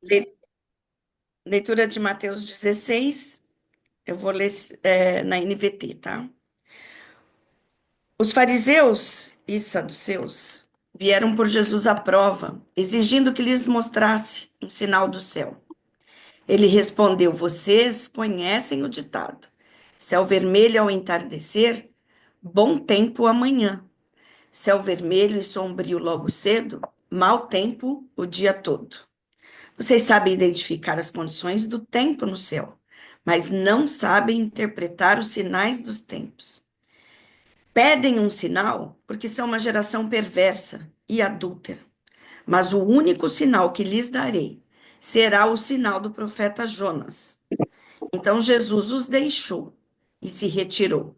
Le- Leitura de Mateus 16, eu vou ler na NVT, tá? Os fariseus e saduceus vieram por Jesus à prova, exigindo que lhes mostrasse um sinal do céu. Ele respondeu: Vocês conhecem o ditado: céu vermelho ao entardecer, bom tempo amanhã. Céu vermelho e sombrio logo cedo, mau tempo o dia todo. Vocês sabem identificar as condições do tempo no céu, mas não sabem interpretar os sinais dos tempos. Pedem um sinal porque são uma geração perversa e adúltera. Mas o único sinal que lhes darei será o sinal do profeta Jonas. Então Jesus os deixou e se retirou.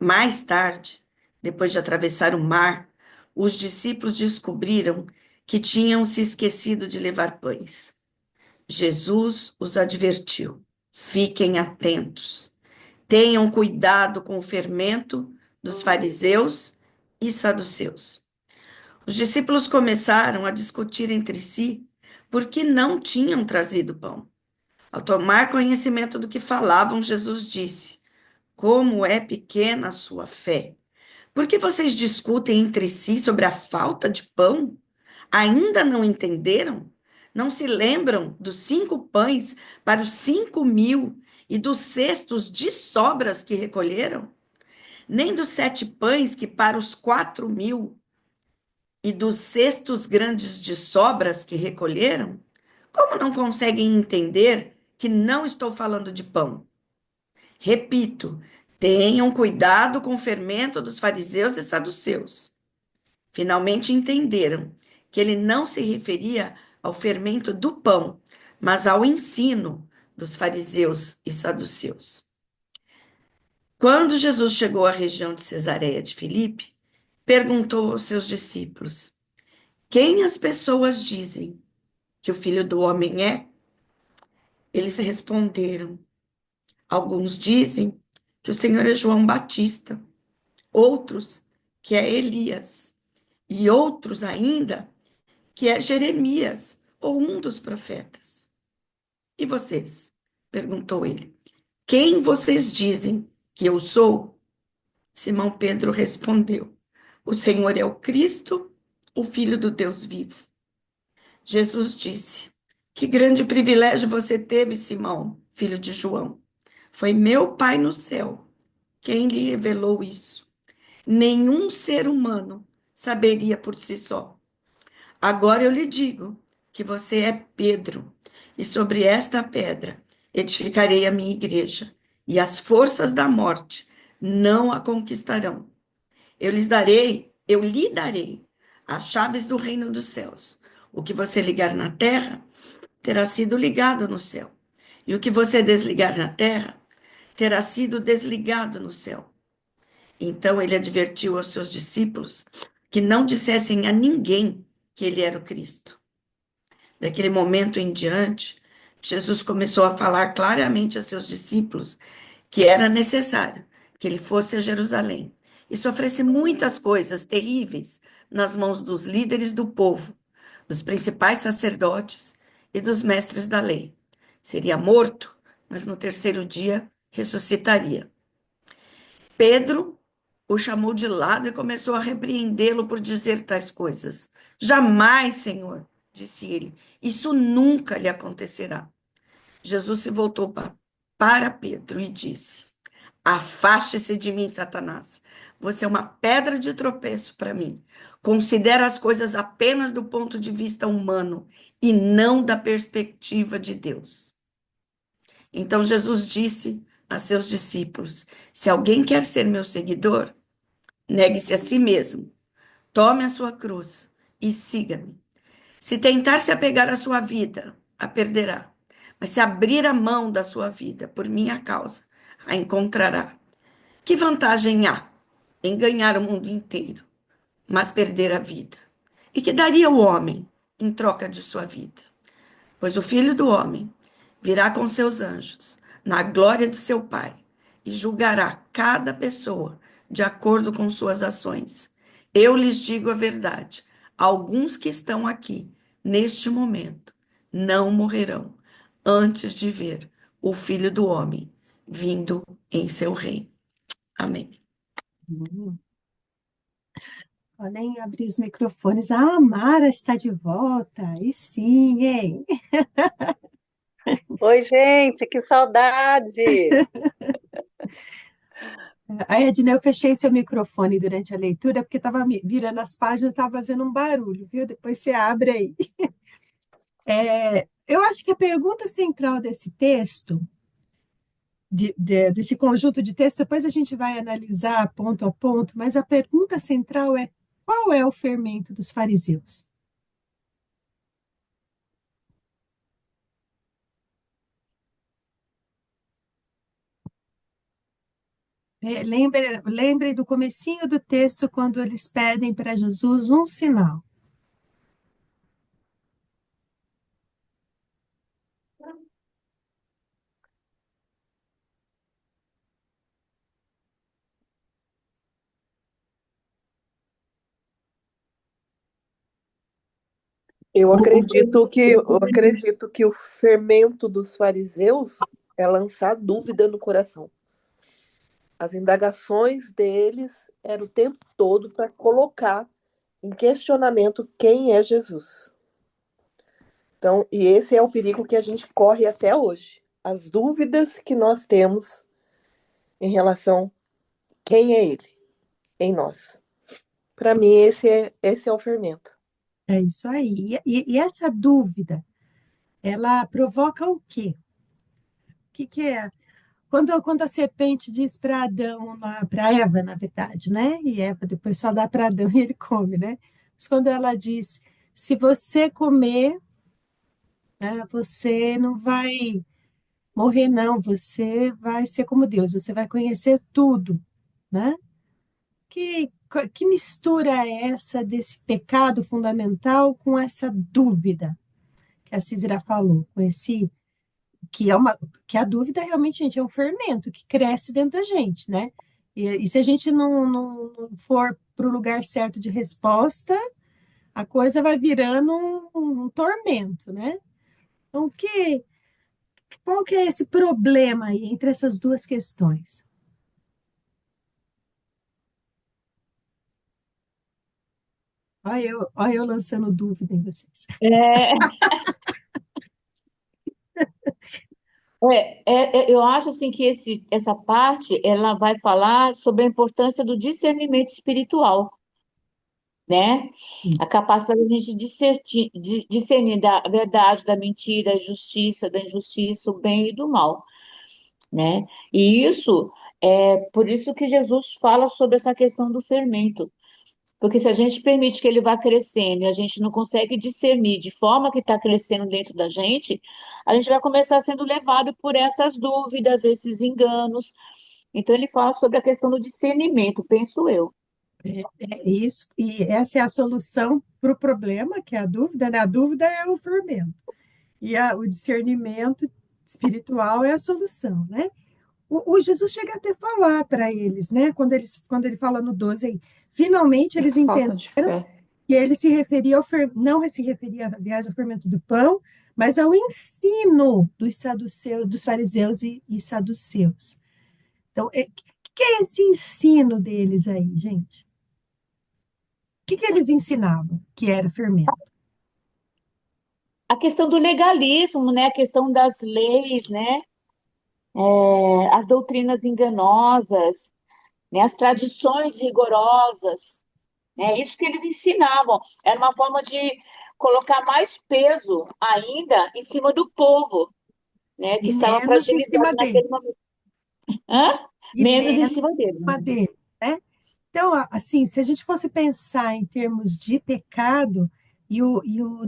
Mais tarde, depois de atravessar o mar, os discípulos descobriram que tinham se esquecido de levar pães. Jesus os advertiu: fiquem atentos, tenham cuidado com o fermento dos fariseus e saduceus. Os discípulos começaram a discutir entre si porque não tinham trazido pão. Ao tomar conhecimento do que falavam, Jesus disse: Como é pequena a sua fé! Por que vocês discutem entre si sobre a falta de pão? Ainda não entenderam? Não se lembram dos 5 pães para os 5.000 e dos cestos de sobras que recolheram? Nem dos 7 pães que para os 4.000 e dos cestos grandes de sobras que recolheram? Como não conseguem entender que não estou falando de pão? Repito, tenham cuidado com o fermento dos fariseus e saduceus. Finalmente entenderam que ele não se referia ao fermento do pão, mas ao ensino dos fariseus e saduceus. Quando Jesus chegou à região de Cesareia de Filipe, perguntou aos seus discípulos: Quem as pessoas dizem que o Filho do Homem é? Eles responderam: Alguns dizem que o Senhor é João Batista, outros que é Elias, e outros ainda que é Jeremias ou um dos profetas. E vocês? Perguntou ele. Quem vocês dizem que eu sou? Simão Pedro respondeu: O Senhor é o Cristo, o Filho do Deus vivo. Jesus disse: Que grande privilégio você teve, Simão, filho de João. Foi meu Pai no céu quem lhe revelou isso. Nenhum ser humano saberia por si só. Agora eu lhe digo que você é Pedro, e sobre esta pedra edificarei a minha igreja, e as forças da morte não a conquistarão. Eu lhe darei as chaves do reino dos céus. O que você ligar na terra terá sido ligado no céu, e o que você desligar na terra terá sido desligado no céu. Então ele advertiu aos seus discípulos que não dissessem a ninguém que ele era o Cristo. Daquele momento em diante, Jesus começou a falar claramente a seus discípulos que era necessário que ele fosse a Jerusalém e sofresse muitas coisas terríveis nas mãos dos líderes do povo, dos principais sacerdotes e dos mestres da lei. Seria morto, mas no terceiro dia ressuscitaria. Pedro o chamou de lado e começou a repreendê-lo por dizer tais coisas. Jamais, Senhor, disse ele, isso nunca lhe acontecerá. Jesus se voltou para Pedro e disse: Afaste-se de mim, Satanás. Você é uma pedra de tropeço para mim. Considera as coisas apenas do ponto de vista humano e não da perspectiva de Deus. Então Jesus disse a seus discípulos: Se alguém quer ser meu seguidor, negue-se a si mesmo, tome a sua cruz e siga-me. Se tentar se apegar à sua vida, a perderá. Mas se abrir a mão da sua vida por minha causa, a encontrará. Que vantagem há em ganhar o mundo inteiro, mas perder a vida? E que daria o homem em troca de sua vida? Pois o Filho do Homem virá com seus anjos, na glória de seu Pai, e julgará cada pessoa de acordo com suas ações. Eu lhes digo a verdade: alguns que estão aqui, neste momento, não morrerão antes de ver o Filho do Homem vindo em seu reino. Amém. Hum, Podem abrir os microfones. Ah, a Mara está de volta. E sim, hein? Oi, gente, que saudade! A Edna, eu fechei seu microfone durante a leitura porque estava virando as páginas, estava fazendo um barulho, viu? Depois você abre aí. Eu acho que a pergunta central desse texto, desse conjunto de textos, depois a gente vai analisar ponto a ponto, mas a pergunta central é: qual é o fermento dos fariseus? Lembre do comecinho do texto, quando eles pedem para Jesus um sinal. Eu acredito que o fermento dos fariseus é lançar dúvida no coração. As indagações deles eram o tempo todo para colocar em questionamento quem é Jesus. Então, e esse é o perigo que a gente corre até hoje. As dúvidas que nós temos em relação a quem é ele em nós. Para mim, esse é o fermento. É isso aí. E essa dúvida, ela provoca o quê? O que, que é? Quando a serpente diz para Adão, para Eva, na verdade, né? E Eva depois só dá para Adão e ele come, né? Mas quando ela diz: se você comer, né, você não vai morrer, não, você vai ser como Deus, você vai conhecer tudo, né? Que mistura é essa desse pecado fundamental com essa dúvida que a Cícera falou, com esse que é uma que a dúvida realmente, gente, é um fermento que cresce dentro da gente, né? E se a gente não for para o lugar certo de resposta, a coisa vai virando um tormento, né? Então, qual que é esse problema aí entre essas duas questões? Olha eu lançando dúvida em vocês. É, eu acho assim que essa parte ela vai falar sobre a importância do discernimento espiritual, né? A capacidade de a gente discernir da verdade, da mentira, da injustiça, o bem e do mal, né? E isso é por isso que Jesus fala sobre essa questão do fermento. Porque se a gente permite que ele vá crescendo e a gente não consegue discernir de forma que está crescendo dentro da gente, a gente vai começar sendo levado por essas dúvidas, esses enganos. Então, ele fala sobre a questão do discernimento, penso eu. É isso, e essa é a solução para o problema, que é a dúvida, né? A dúvida é o fermento, e o discernimento espiritual é a solução, né? O Jesus chega até a falar para eles, né? Quando ele fala no 12 aí, finalmente É eles falta entenderam de fé. que ele se referia não se referia, aliás, ao fermento do pão, mas ao ensino dos saduceus, dos fariseus e saduceus. Então, o que é esse ensino deles aí, gente? Que eles ensinavam que era fermento? A questão do legalismo, né? A questão das leis, né? As doutrinas enganosas, né? As tradições rigorosas, né? Isso que eles ensinavam. Era uma forma de colocar mais peso ainda em cima do povo, né, que E estava menos em cima fragilizado deles. naquele momento. Hã? E Menos em menos cima em deles. cima deles, né? Então, assim, se a gente fosse pensar em termos de pecado,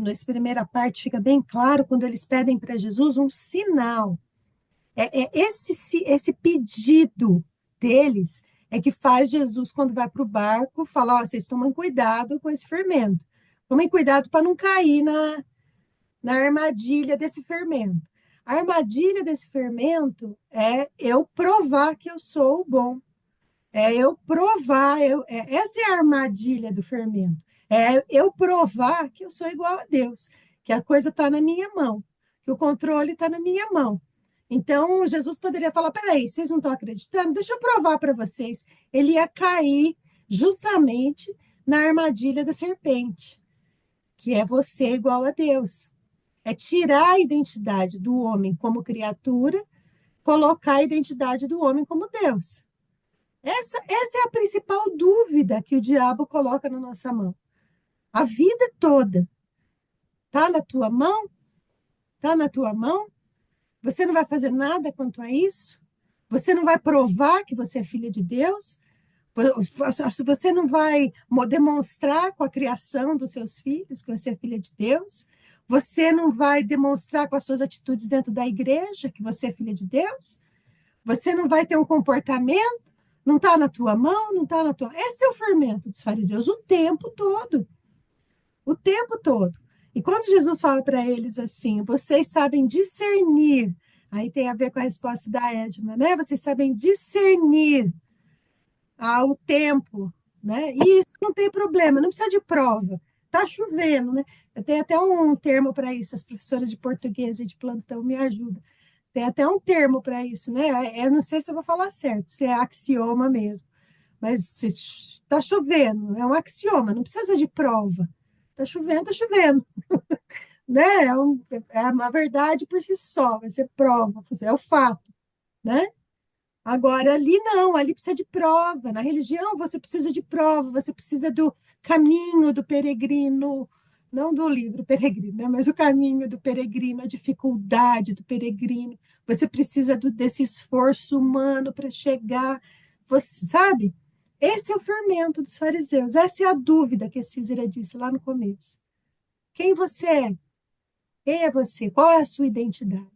nessa primeira parte fica bem claro quando eles pedem para Jesus um sinal. Esse pedido deles é que faz Jesus, quando vai para o barco, falar: ó, vocês tomem cuidado com esse fermento. Tomem cuidado para não cair na armadilha desse fermento. A armadilha desse fermento é eu provar que eu sou o bom. É eu provar, essa é a armadilha do fermento. É eu provar que eu sou igual a Deus, que a coisa está na minha mão, que o controle está na minha mão. Então, Jesus poderia falar: peraí, vocês não estão acreditando? Deixa eu provar para vocês. Ele ia cair justamente na armadilha da serpente, que é você igual a Deus. É tirar a identidade do homem como criatura, colocar a identidade do homem como Deus. Essa é a principal dúvida que o diabo coloca na nossa mão. A vida toda está na tua mão? Está na tua mão? Você não vai fazer nada quanto a isso? Você não vai provar que você é filha de Deus? Você não vai demonstrar com a criação dos seus filhos que você é filha de Deus? Você não vai demonstrar com as suas atitudes dentro da igreja que você é filha de Deus? Você não vai ter um comportamento? Não está na tua mão? Não está na tua... Esse é o fermento dos fariseus o tempo todo. O tempo todo. E quando Jesus fala para eles assim: vocês sabem discernir, aí tem a ver com a resposta da Edna, né? Vocês sabem discernir o tempo, né? E isso não tem problema, não precisa de prova. Tá chovendo, né? Tem até um termo para isso, as professoras de português e de plantão me ajudam. Tem até um termo para isso, né? Eu não sei se eu vou falar certo, se é axioma mesmo, mas está chovendo, é um axioma, não precisa de prova. Está chovendo, né? É uma verdade por si só, vai ser prova, é o fato, né? Agora, ali não, ali precisa de prova. Na religião, você precisa de prova, você precisa do caminho do peregrino, não do livro peregrino, né? Mas o caminho do peregrino, a dificuldade do peregrino. Você precisa desse esforço humano para chegar. Você sabe? Esse é o fermento dos fariseus. Essa é a dúvida que a Cícera disse lá no começo. Quem você é? Quem é você? Qual é a sua identidade?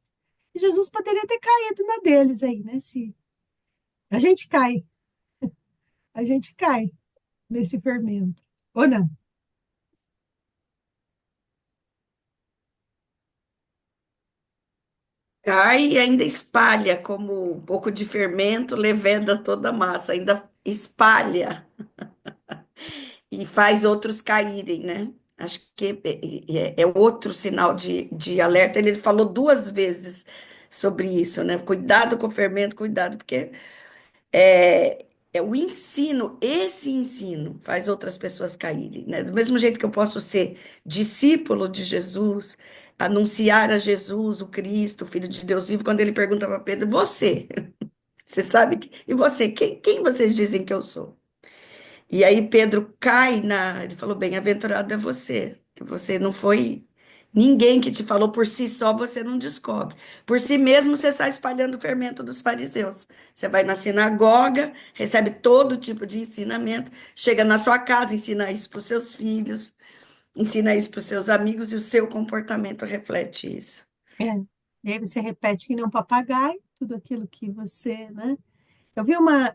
E Jesus poderia ter caído na deles aí, né? Se a gente cai, a gente cai nesse fermento. Ou não? Cai e ainda espalha, como um pouco de fermento leveda toda a massa, ainda espalha e faz outros caírem, né? Acho que é outro sinal de alerta. Ele falou duas vezes sobre isso, né? Cuidado com o fermento, cuidado, porque é o ensino, esse ensino faz outras pessoas caírem, né? Do mesmo jeito que eu posso ser discípulo de Jesus, anunciar a Jesus, o Cristo, o Filho de Deus vivo, quando ele pergunta para Pedro: você sabe e você, quem vocês dizem que eu sou? E aí Pedro cai ele falou: bem-aventurado é você, que você não foi ninguém que te falou, por si só você não descobre. Por si mesmo você está espalhando o fermento dos fariseus. Você vai na sinagoga, recebe todo tipo de ensinamento, chega na sua casa, ensina isso para os seus filhos, ensina isso para os seus amigos e o seu comportamento reflete isso. É. E aí você repete que nem um papagaio, tudo aquilo que você, né? Eu vi uma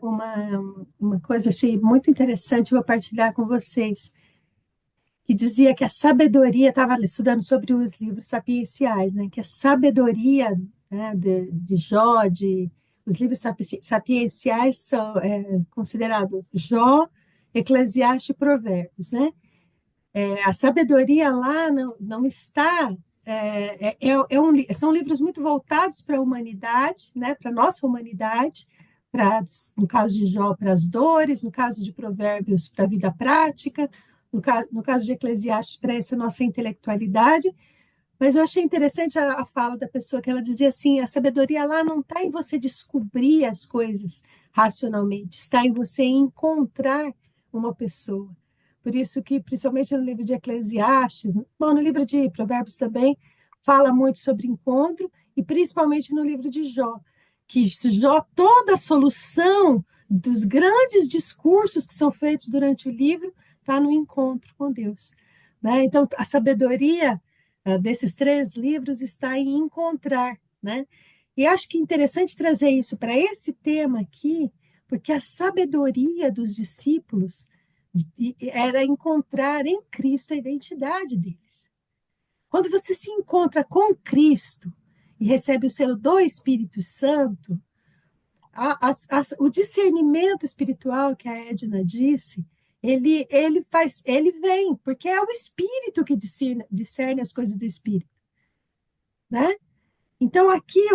coisa, achei muito interessante, vou partilhar com vocês, que dizia que a sabedoria, estava estudando sobre os livros sapienciais, né? Que a sabedoria, né, de Jó, os livros sapienciais são considerados Jó, Eclesiastes e Provérbios, né? A sabedoria lá não está. São livros muito voltados para a humanidade, né, para a nossa humanidade, no caso de Jó, para as dores, no caso de Provérbios, para a vida prática, no caso de Eclesiastes, para essa nossa intelectualidade. Mas eu achei interessante a fala da pessoa, que ela dizia assim: a sabedoria lá não está em você descobrir as coisas racionalmente, está em você encontrar uma pessoa. Por isso que, principalmente no livro de Eclesiastes, bom, no livro de Provérbios também, fala muito sobre encontro, e principalmente no livro de Jó, que Jó, toda a solução dos grandes discursos que são feitos durante o livro está no encontro com Deus, né? Então, a sabedoria desses 3 livros está em encontrar, né? E acho que é interessante trazer isso para esse tema aqui, porque a sabedoria dos discípulos era encontrar em Cristo a identidade deles. Quando você se encontra com Cristo e recebe o selo do Espírito Santo, o discernimento espiritual que a Edna disse, ele vem, porque é o Espírito que discerne as coisas do Espírito, né? Então, aqui,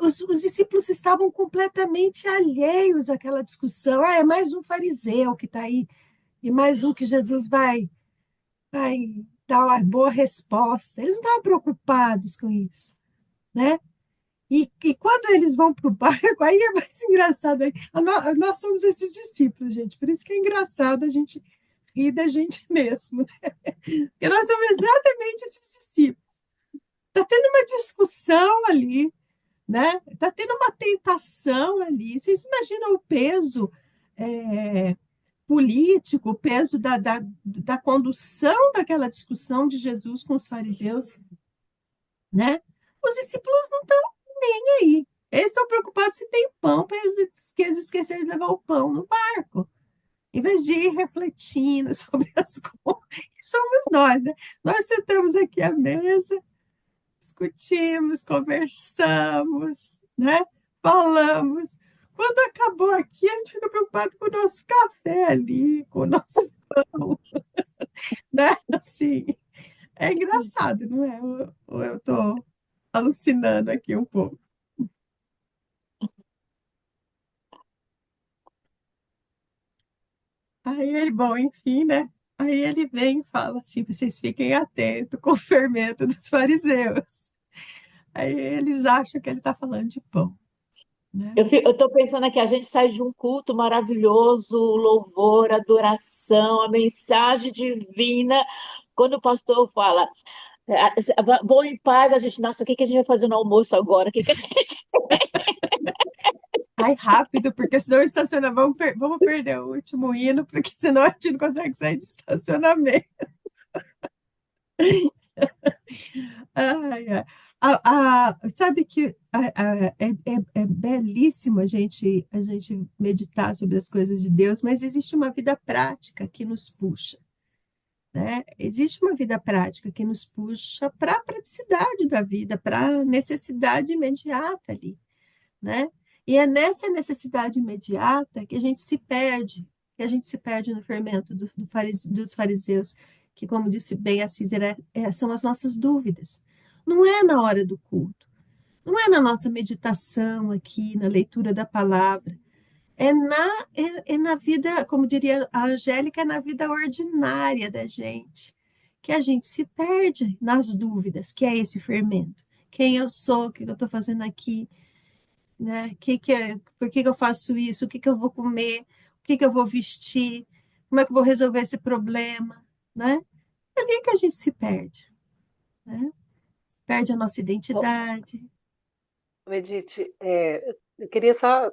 os discípulos estavam completamente alheios àquela discussão. Ah, é mais um fariseu que está aí, e mais um que Jesus vai dar uma boa resposta. Eles não estavam preocupados com isso, né? E quando eles vão para o barco, aí é mais engraçado. Nós somos esses discípulos, gente. Por isso que é engraçado a gente rir da gente mesmo. Porque nós somos exatamente esses discípulos. Está tendo uma discussão ali, né? Está tendo uma tentação ali. Vocês imaginam o peso político, o peso da condução daquela discussão de Jesus com os fariseus, né? Os discípulos não estão nem aí. Eles estão preocupados se tem pão, para eles esqueceram de levar o pão no barco. Em vez de ir refletindo sobre as coisas, somos nós, né? Nós sentamos aqui à mesa, discutimos, conversamos, né? Falamos. Quando acabou aqui, a gente fica preocupado com o nosso café ali, com o nosso pão, né? Assim, é engraçado, não é? Ou eu estou alucinando aqui um pouco. Aí, bom, enfim, né? Aí ele vem e fala assim: vocês fiquem atentos com o fermento dos fariseus. Aí eles acham que ele está falando de pão, né? Eu estou pensando aqui, a gente sai de um culto maravilhoso, louvor, adoração, a mensagem divina. Quando o pastor fala, vão em paz, a gente, nossa, o que que a gente vai fazer no almoço agora? O que que a gente... Ai, rápido, porque senão vamos perder o último hino, porque senão a gente não consegue sair de estacionamento. Ai, ai. Sabe que é belíssimo a gente meditar sobre as coisas de Deus, mas existe uma vida prática que nos puxa, né? Existe uma vida prática que nos puxa para a praticidade da vida, para a necessidade imediata ali, né? E é nessa necessidade imediata que a gente se perde, no fermento dos fariseus, que, como disse bem a Cícera, são as nossas dúvidas. Não é na hora do culto, não é na nossa meditação aqui, na leitura da palavra, é na vida, como diria a Angélica, é na vida ordinária da gente, que a gente se perde nas dúvidas, que é esse fermento. Quem eu sou, o que eu estou fazendo aqui, né? Por que que eu faço isso? O que que eu vou comer? O que que eu vou vestir? Como é que eu vou resolver esse problema, né? É ali que a gente se perde, né? Perde a nossa identidade. Edith, eu queria só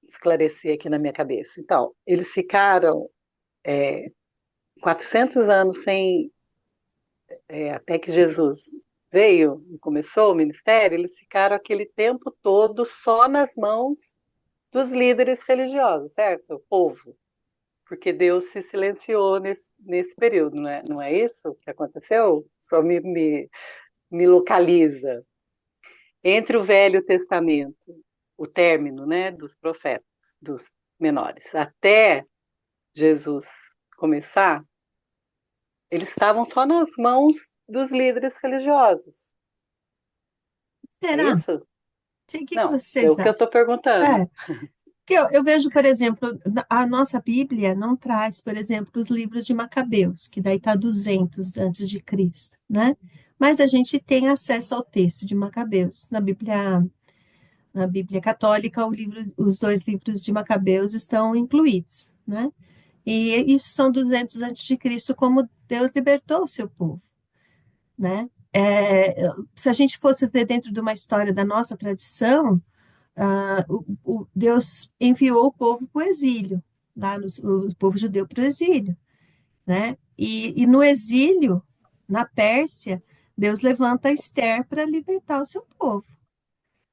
esclarecer aqui na minha cabeça. Então, eles ficaram 400 anos sem, até que Jesus veio e começou o ministério, eles ficaram aquele tempo todo só nas mãos dos líderes religiosos, certo? O povo. Porque Deus se silenciou nesse período, não é isso que aconteceu? Só me localiza. Entre o Velho Testamento, o término, né, dos profetas, dos menores, até Jesus começar, eles estavam só nas mãos dos líderes religiosos. É Será? isso? O que Não, é vocês o que eu acham? estou perguntando. É, porque eu vejo, por exemplo, a nossa Bíblia não traz, por exemplo, os livros de Macabeus, que daí está 200 antes de Cristo, né? Mas a gente tem acesso ao texto de Macabeus. Na Bíblia católica, os dois livros de Macabeus estão incluídos, né? E isso são 200 antes de Cristo, como Deus libertou o seu povo, né? Se a gente fosse ver dentro de uma história da nossa tradição, Deus enviou o povo para o exílio, o povo judeu para o exílio, né? E no exílio, na Pérsia, Deus levanta Esther para libertar o seu povo,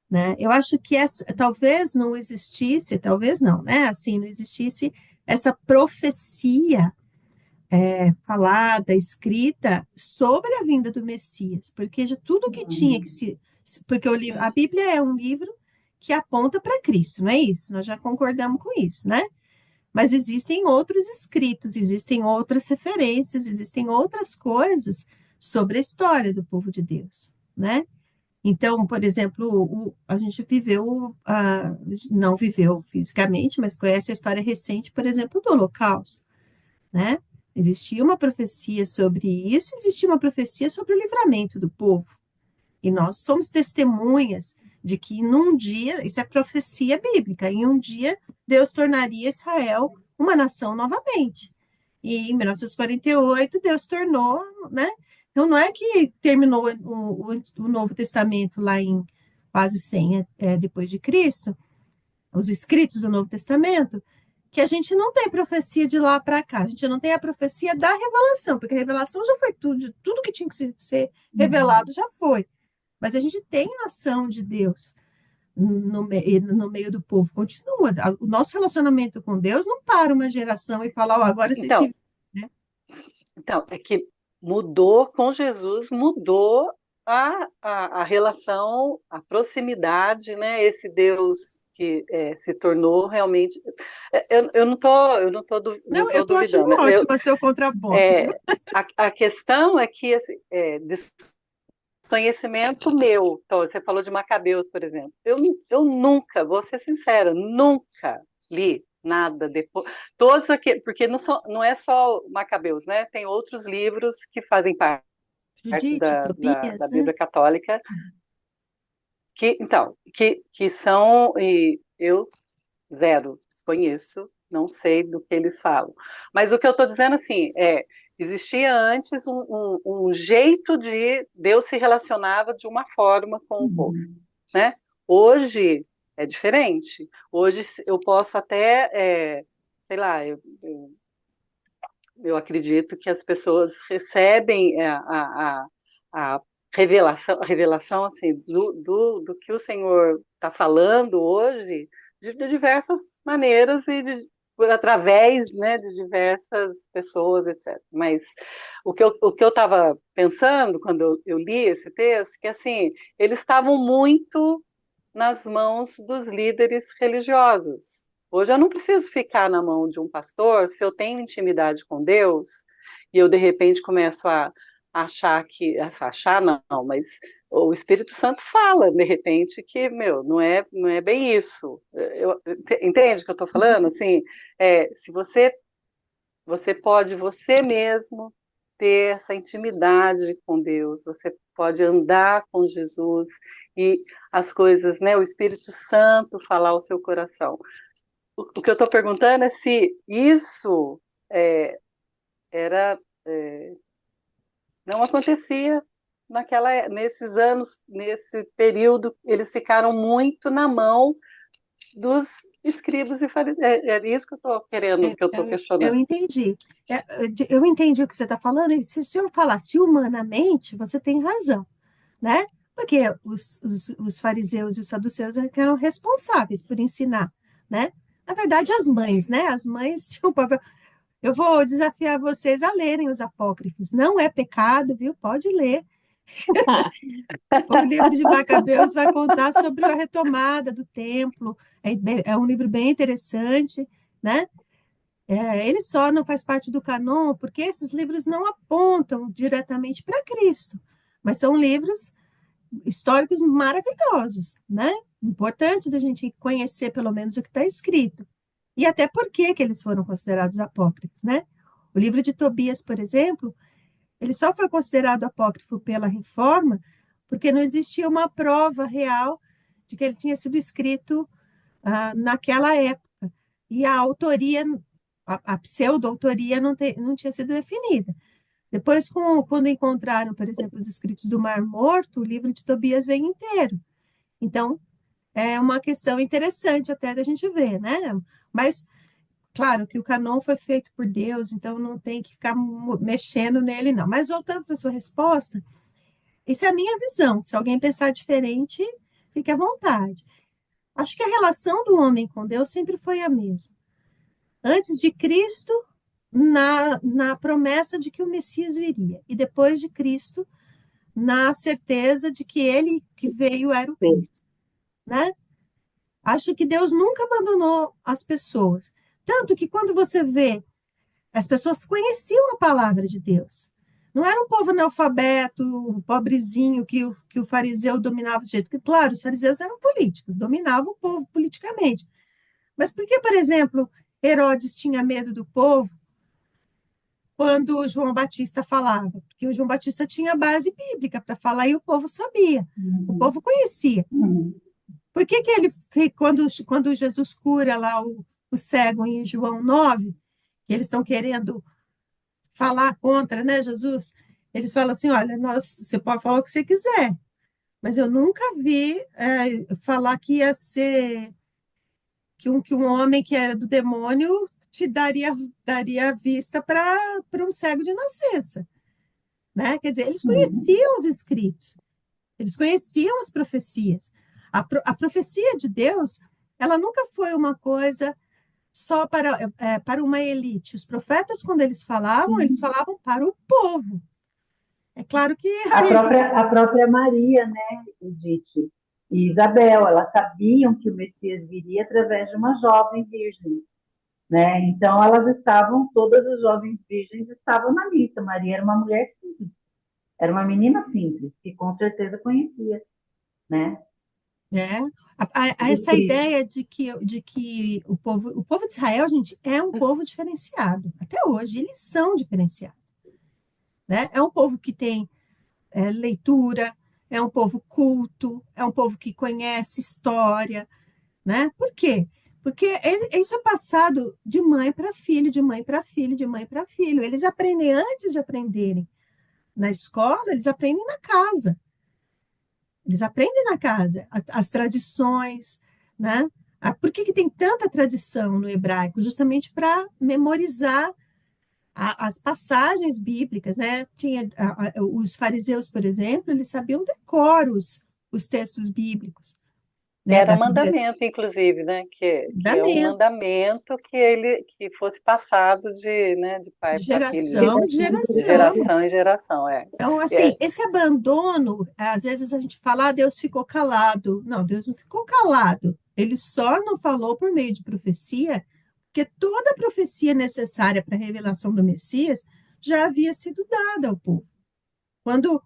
né? Eu acho que talvez não existisse, talvez não, né? Assim, não existisse essa profecia falada, escrita sobre a vinda do Messias, porque já tudo que tinha que porque a Bíblia é um livro que aponta para Cristo, não é isso? Nós já concordamos com isso, né? Mas existem outros escritos, existem outras referências, existem outras coisas sobre a história do povo de Deus, né? Então, por exemplo, a gente viveu, não viveu fisicamente, mas conhece a história recente, por exemplo, do Holocausto, né? Existia uma profecia sobre isso, existia uma profecia sobre o livramento do povo. E nós somos testemunhas de que num dia, isso é profecia bíblica, em um dia Deus tornaria Israel uma nação novamente. E em 1948 Deus tornou, né? Então não é que terminou o Novo Testamento lá em quase 100 depois de Cristo, os escritos do Novo Testamento, que a gente não tem profecia de lá para cá, a gente não tem a profecia da revelação, porque a revelação já foi tudo, tudo que tinha que ser revelado já foi. Mas a gente tem a ação de Deus no meio do povo, continua. O nosso relacionamento com Deus não para uma geração e fala, agora vocês Então, se... Né? então, é que mudou com Jesus, mudou a relação, a proximidade, né? Esse Deus que se tornou realmente. Eu não tô Não, eu estou achando duvidando. ótimo o seu contraponto. A questão é que desconhecimento meu. Então, você falou de Macabeus, por exemplo. Eu nunca, vou ser sincera, nunca li nada depois. Todos aqui, porque não é só Macabeus, né? Tem outros livros que fazem parte Judite, Tobias, da né? Bíblia Católica que são, e eu zero, desconheço, não sei do que eles falam. Mas o que eu estou dizendo assim existia antes um jeito de Deus se relacionava de uma forma com o povo, né? Hoje é diferente. Hoje eu posso até, sei lá, eu acredito que as pessoas recebem a a revelação assim, do que o Senhor está falando hoje de diversas maneiras e através, né, de diversas pessoas, etc. Mas o que eu estava pensando quando eu li esse texto, que assim, eles estavam muito nas mãos dos líderes religiosos. Hoje eu não preciso ficar na mão de um pastor se eu tenho intimidade com Deus e eu de repente começo a achar não, mas o Espírito Santo fala de repente que não é bem isso. Entende o que eu estou falando? Assim, se você pode você mesmo ter essa intimidade com Deus, você pode andar com Jesus e as coisas, né, o Espírito Santo falar ao seu coração. O que eu estou perguntando é se isso era não acontecia nesses anos, nesse período, eles ficaram muito na mão dos escribas e fariseus. É isso que eu estou querendo, que eu estou questionando. Eu entendi. Eu entendi o que você está falando. E se eu falasse humanamente, você tem razão, né? Porque os fariseus e os saduceus eram responsáveis por ensinar, né? Na verdade, as mães, né? As mães tinham um papel. Eu vou desafiar vocês a lerem os apócrifos. Não é pecado, viu? Pode ler. O livro de Macabeus vai contar sobre a retomada do templo. É um livro bem interessante, né? Ele só não faz parte do canon porque esses livros não apontam diretamente para Cristo, mas são livros históricos maravilhosos, né? Importante da gente conhecer pelo menos o que está escrito. E até por que eles foram considerados apócrifos, né? O livro de Tobias, por exemplo, ele só foi considerado apócrifo pela Reforma porque não existia uma prova real de que ele tinha sido escrito naquela época. E a autoria, a pseudo-autoria não tinha sido definida. Depois, quando encontraram, por exemplo, os escritos do Mar Morto, o livro de Tobias vem inteiro. Então, é uma questão interessante até da gente ver, né? Mas, claro, que o canon foi feito por Deus, então não tem que ficar mexendo nele, não. Mas, voltando para a sua resposta, essa é a minha visão. Se alguém pensar diferente, fique à vontade. Acho que a relação do homem com Deus sempre foi a mesma. Antes de Cristo, na promessa de que o Messias viria, e depois de Cristo, na certeza de que ele que veio era o Cristo, né? Acho que Deus nunca abandonou as pessoas. Tanto que quando você vê, as pessoas conheciam a palavra de Deus. Não era um povo analfabeto, pobrezinho, que o fariseu dominava do jeito que, claro, os fariseus eram políticos, dominavam o povo politicamente. Mas por que, por exemplo, Herodes tinha medo do povo quando o João Batista falava? Porque o João Batista tinha base bíblica para falar e o povo sabia, o povo conhecia. Por que quando Jesus cura lá o cego em João 9, que eles estão querendo falar contra, né, Jesus? Eles falam assim, olha, você pode falar o que você quiser, mas eu nunca vi falar que ia ser que um homem que era do demônio te daria vista para um cego de nascença, né? Quer dizer, eles conheciam os escritos, eles conheciam as profecias. A profecia de Deus, ela nunca foi uma coisa só para uma elite. Os profetas, quando eles falavam para o povo. É claro que A própria Maria, né, Edith, e Isabel, elas sabiam que o Messias viria através de uma jovem virgem, né? Então todas as jovens virgens estavam na lista. Maria era uma mulher simples, era uma menina simples, que com certeza conhecia, né? é, essa ideia de que o povo de Israel, gente, é um povo diferenciado. Até hoje, eles são diferenciados. Né? É um povo que tem leitura, é um povo culto, é um povo que conhece história, né? Por quê? Porque isso é passado de mãe para filho, de mãe para filho, de mãe para filho. Eles aprendem antes de aprenderem na escola, eles aprendem na casa. Eles aprendem na casa as tradições, né? Por que tem tanta tradição no hebraico? Justamente para memorizar as passagens bíblicas, né? Os fariseus, por exemplo, eles sabiam decor os textos bíblicos, né? Era Da um Bíblia, mandamento, inclusive, né? Que é um mandamento, mandamento que fosse passado de pai de para filho, geração em de geração. geração em geração. É. Então, assim, É, esse abandono, às vezes a gente fala, Deus ficou calado. Não, Deus não ficou calado. Ele só não falou por meio de profecia, porque toda a profecia necessária para a revelação do Messias já havia sido dada ao povo. Quando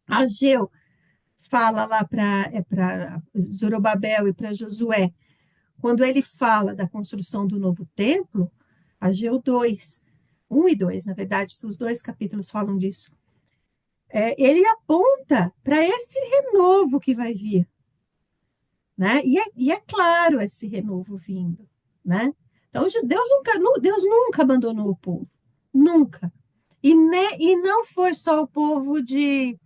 Ageu fala lá para Zorobabel e para Josué, quando ele fala da construção do novo templo, Ageu 2, 1 e 2, na verdade, os dois capítulos falam disso. Ele aponta para esse renovo que vai vir, né? E é claro esse renovo vindo, né? Então, Deus nunca abandonou o povo, nunca. E não foi só o povo de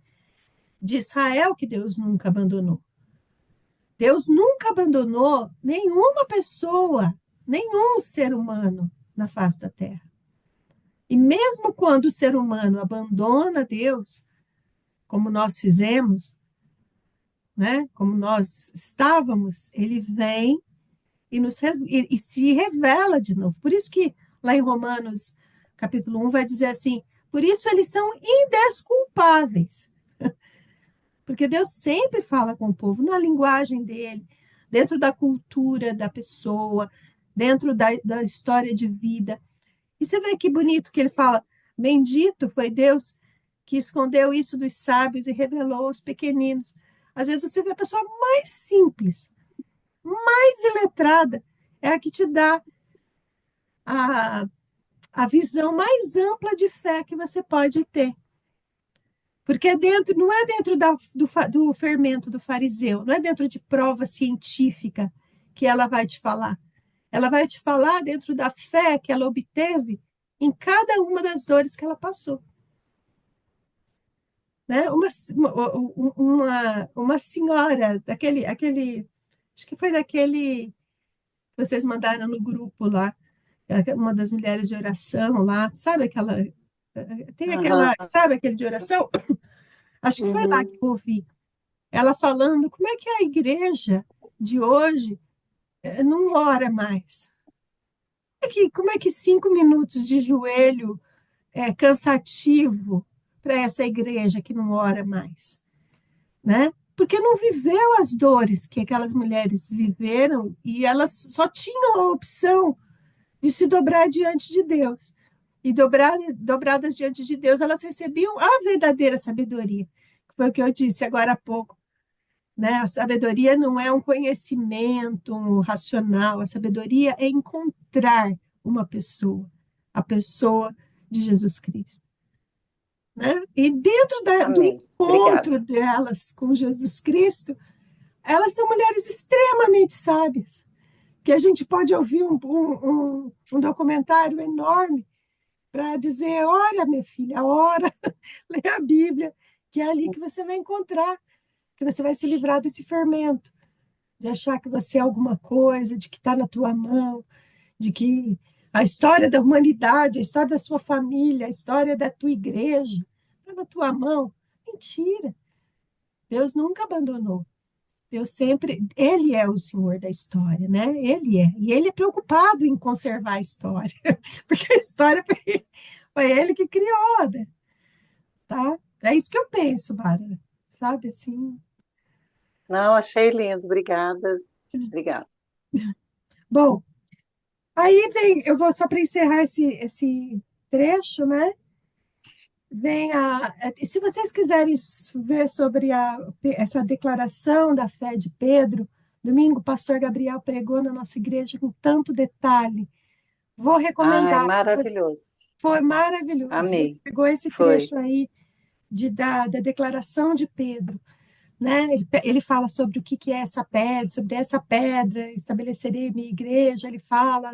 Israel que Deus nunca abandonou. Deus nunca abandonou nenhuma pessoa, nenhum ser humano na face da terra. E mesmo quando o ser humano abandona Deus, como nós fizemos, né? Como nós estávamos, ele vem e se revela de novo. Por isso que lá em Romanos, capítulo 1, vai dizer assim: por isso eles são indesculpáveis. Porque Deus sempre fala com o povo na linguagem dele, dentro da cultura da pessoa, dentro da história de vida. E você vê que bonito que ele fala: bendito foi Deus que escondeu isso dos sábios e revelou aos pequeninos. Às vezes você vê a pessoa mais simples, mais iletrada, é a que te dá a, a visão mais ampla de fé que você pode ter. Porque não é dentro do fermento do fariseu, não é dentro de prova científica que ela vai te falar. Ela vai te falar dentro da fé que ela obteve em cada uma das dores que ela passou. Né? Uma senhora, acho que foi daquele que vocês mandaram no grupo lá, uma das mulheres de oração lá, sabe aquela, aham, sabe aquele de oração? Acho que foi lá uhum. que eu ouvi ela falando como é que a igreja de hoje não ora mais. Como é que 5 minutos de joelho é cansativo para essa igreja que não ora mais, né? Porque não viveu as dores que aquelas mulheres viveram e elas só tinham a opção de se dobrar diante de Deus. E dobradas diante de Deus, elas recebiam a verdadeira sabedoria, que foi o que eu disse agora há pouco, né? A sabedoria não é um conhecimento racional, a sabedoria é encontrar uma pessoa, a pessoa de Jesus Cristo, né? E dentro do Amém. encontro Obrigada. delas com Jesus Cristo, elas são mulheres extremamente sábias, que a gente pode ouvir um documentário enorme para dizer, ora, minha filha, ora, lê a Bíblia, que é ali que você vai encontrar, que você vai se livrar desse fermento, de achar que você é alguma coisa, de que está na tua mão, de que a história da humanidade, a história da sua família, a história da tua igreja está na tua mão. Mentira. Deus nunca abandonou. Deus sempre, Ele é o Senhor da história, né? Ele é. E Ele é preocupado em conservar a história, porque a história foi Ele que criou, né? Tá? É isso que eu penso, Bárbara. Sabe, assim... Não, achei lindo. Obrigada. Obrigada. Bom, aí vem, eu vou só para encerrar esse trecho, né? Vem se vocês quiserem ver sobre essa declaração da fé de Pedro, domingo o pastor Gabriel pregou na nossa igreja com tanto detalhe. Vou Ai, recomendar. maravilhoso. Foi maravilhoso. Ele Amei. pegou esse Foi. trecho aí da declaração de Pedro, né? Ele fala sobre o que é essa pedra, sobre essa pedra, estabelecerei minha igreja, ele fala,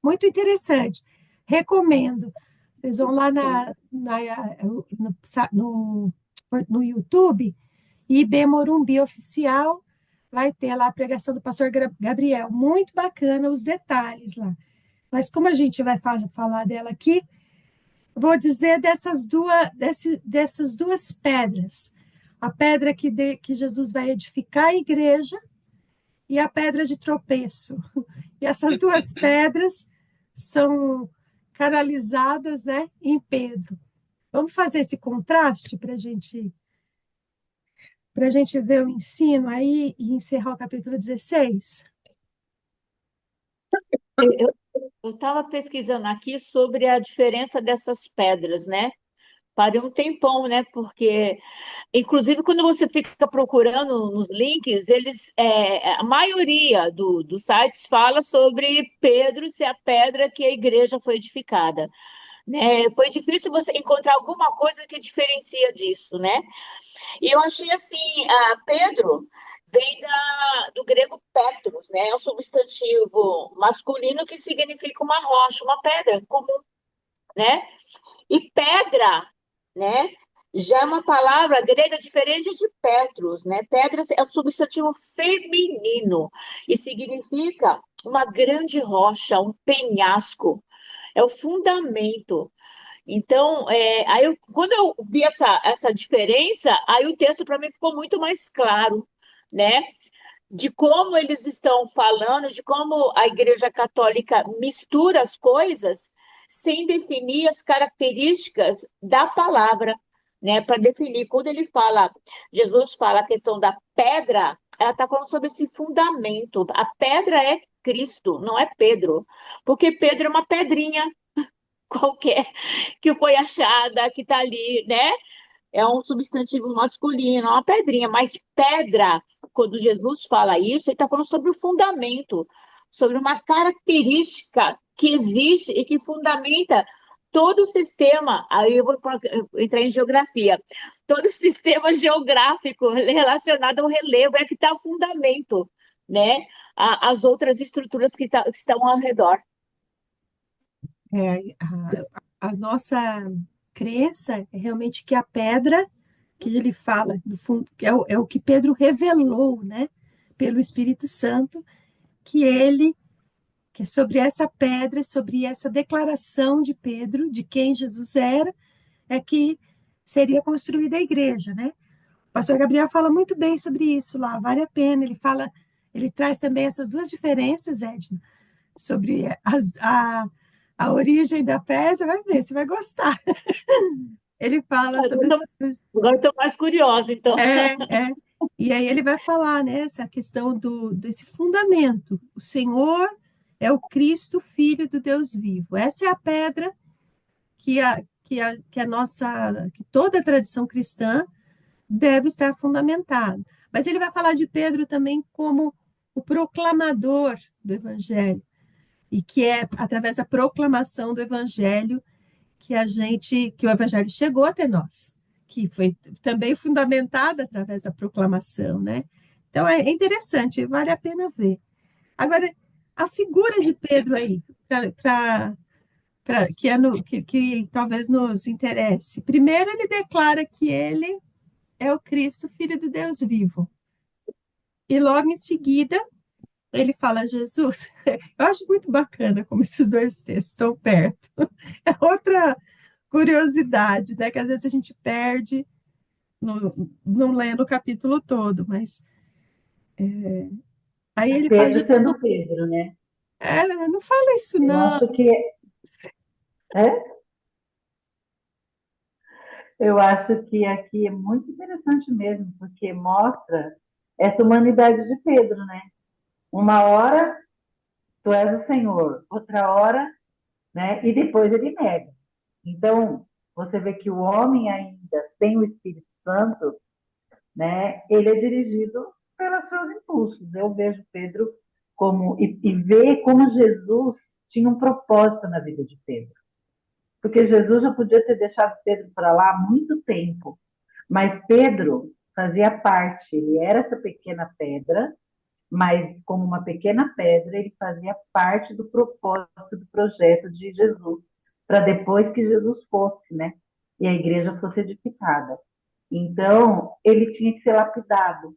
muito interessante. Recomendo. Vocês vão lá no YouTube, IB Morumbi Oficial, vai ter lá a pregação do pastor Gabriel. Muito bacana os detalhes lá. Mas como a gente vai falar dela aqui, vou dizer dessas duas pedras. A pedra que Jesus vai edificar a igreja e a pedra de tropeço. E essas duas pedras são canalizadas, né, em Pedro. Vamos fazer esse contraste para a gente ver o ensino aí e encerrar o capítulo 16? Eu estava pesquisando aqui sobre a diferença dessas pedras, né? Parei um tempão, né? Porque, inclusive, quando você fica procurando nos links, a maioria dos sites fala sobre Pedro ser a pedra que a igreja foi edificada, né? Foi difícil você encontrar alguma coisa que diferencia disso, né? E eu achei assim, Pedro vem do grego Petros, né? É um substantivo masculino que significa uma rocha, uma pedra comum, né? E pedra, né? Já é uma palavra grega diferente de Petros, né? Pedra é um substantivo feminino e significa uma grande rocha, um penhasco, é o fundamento. Então, quando eu vi essa diferença, aí o texto para mim ficou muito mais claro, né? De como eles estão falando, de como a Igreja Católica mistura as coisas sem definir as características da palavra, né? Para definir, quando Jesus fala a questão da pedra, ela está falando sobre esse fundamento. A pedra é Cristo, não é Pedro, porque Pedro é uma pedrinha qualquer que foi achada, que está ali, né? É um substantivo masculino, é uma pedrinha, mas pedra, quando Jesus fala isso, ele está falando sobre o fundamento, sobre uma característica que existe e que fundamenta todo o sistema. Aí eu vou entrar em geografia. Todo o sistema geográfico relacionado ao relevo é que está o fundamento, né? As outras estruturas que estão ao redor. A nossa crença é realmente que a pedra que ele fala, do fundo, é o que Pedro revelou, né, pelo Espírito Santo, que é sobre essa pedra, sobre essa declaração de Pedro, de quem Jesus era, é que seria construída a igreja, né? O pastor Gabriel fala muito bem sobre isso lá, vale a pena, ele traz também essas duas diferenças, Edna, sobre a origem da pedra, você vai ver, você vai gostar. Ele fala sobre essas coisas. Agora estou mais curiosa, então. E aí ele vai falar, né, essa questão desse fundamento. O Senhor é o Cristo, Filho do Deus vivo. Essa é a pedra que toda a tradição cristã deve estar fundamentada. Mas ele vai falar de Pedro também como o proclamador do Evangelho, e que é através da proclamação do Evangelho que o Evangelho chegou até nós, que foi também fundamentada através da proclamação, né? Então é interessante, vale a pena ver. Agora, a figura de Pedro aí, que talvez nos interesse. Primeiro, ele declara que ele é o Cristo, Filho do Deus vivo. E logo em seguida, ele fala Jesus. Eu acho muito bacana como esses dois textos estão perto. É outra curiosidade, né? Que às vezes a gente perde, não lendo o capítulo todo, mas aí ele fala, Pedro Jesus, não, sendo Pedro, né? não fala isso, Eu não. acho que eu acho que aqui é muito interessante mesmo, porque mostra essa humanidade de Pedro, né? Uma hora tu és o Senhor, outra hora, né? E depois ele nega. Então, você vê que o homem ainda sem o Espírito Santo, né? Ele é dirigido pelos seus impulsos. Eu vejo Pedro como e ver como Jesus tinha um propósito na vida de Pedro. Porque Jesus já podia ter deixado Pedro para lá há muito tempo, mas Pedro fazia parte, ele era essa pequena pedra, mas como uma pequena pedra, ele fazia parte do propósito do projeto de Jesus, para depois que Jesus fosse, né? E a igreja fosse edificada. Então, ele tinha que ser lapidado.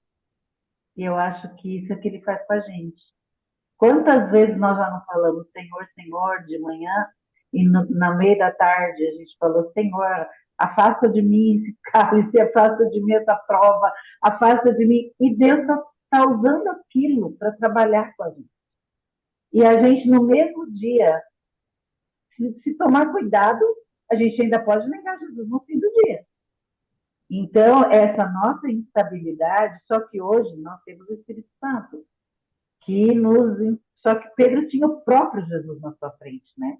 E eu acho que isso é que ele faz com a gente. Quantas vezes nós já não falamos Senhor, Senhor de manhã e na meia da tarde a gente falou Senhor, afasta de mim esse cálice, afasta de mim essa prova, afasta de mim. E Deus está usando aquilo para trabalhar com a gente. E a gente no mesmo dia, se tomar cuidado, a gente ainda pode negar Jesus no fim do dia. Então, essa nossa instabilidade, só que hoje nós temos o Espírito Santo que nos. Só que Pedro tinha o próprio Jesus na sua frente, né?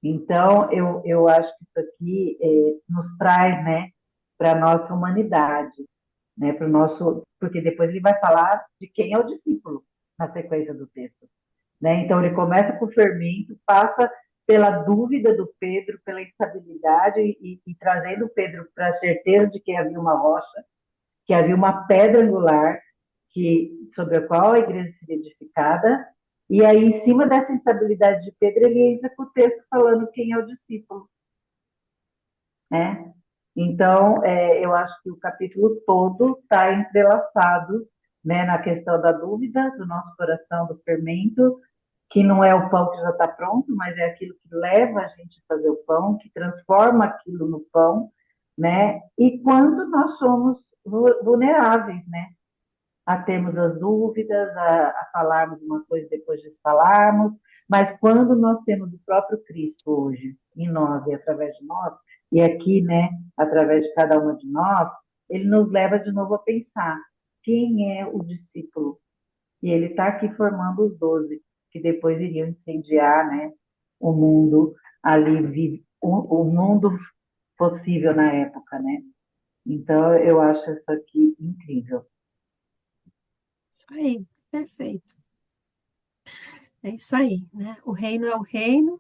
Então, eu acho que isso aqui nos traz, né, para a nossa humanidade, né, para o nosso. Porque depois ele vai falar de quem é o discípulo na sequência do texto, né? Então, ele começa com o fermento, passa pela dúvida do Pedro, pela instabilidade e trazendo Pedro para a certeza de que havia uma rocha, que havia uma pedra angular sobre a qual a igreja seria edificada, e aí, em cima dessa instabilidade de Pedro, ele entra com o texto falando quem é o discípulo, né? Então, eu acho que o capítulo todo está entrelaçado, né, na questão da dúvida do nosso coração, do fermento, que não é o pão que já está pronto, mas é aquilo que leva a gente a fazer o pão, que transforma aquilo no pão, né? E quando nós somos vulneráveis, né? A termos as dúvidas, a falarmos uma coisa depois de falarmos, mas quando nós temos o próprio Cristo hoje em nós e através de nós, e aqui, né, através de cada uma de nós, ele nos leva de novo a pensar quem é o discípulo. E ele está aqui formando os 12, que depois iriam incendiar, né, o mundo ali, o mundo possível na época, né? Então, eu acho isso aqui incrível. Isso aí, perfeito. É isso aí, né? O reino é o reino,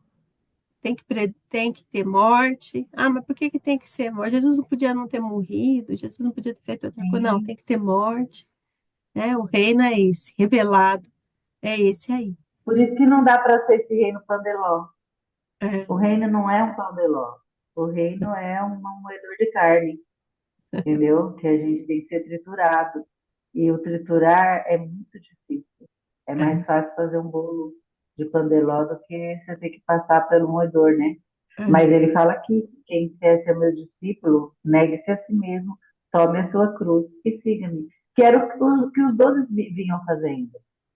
tem que ter morte. Ah, mas por que tem que ser morte? Jesus não podia não ter morrido, Jesus não podia ter feito outra coisa. Não, Sim. tem que ter morte, né? O reino é esse, revelado, é esse aí. Por isso que não dá para ser esse reino pandeló. É, O reino não é um pandeló. O reino é um moedor de carne, entendeu? Que a gente tem que ser triturado. E o triturar é muito difícil. É mais é, fácil fazer um bolo de pandeló do que você ter que passar pelo moedor, né? é. Mas ele fala que quem quer ser meu discípulo, negue-se a si mesmo, tome a sua cruz e siga-me. Que era o que os 12 vinham fazendo,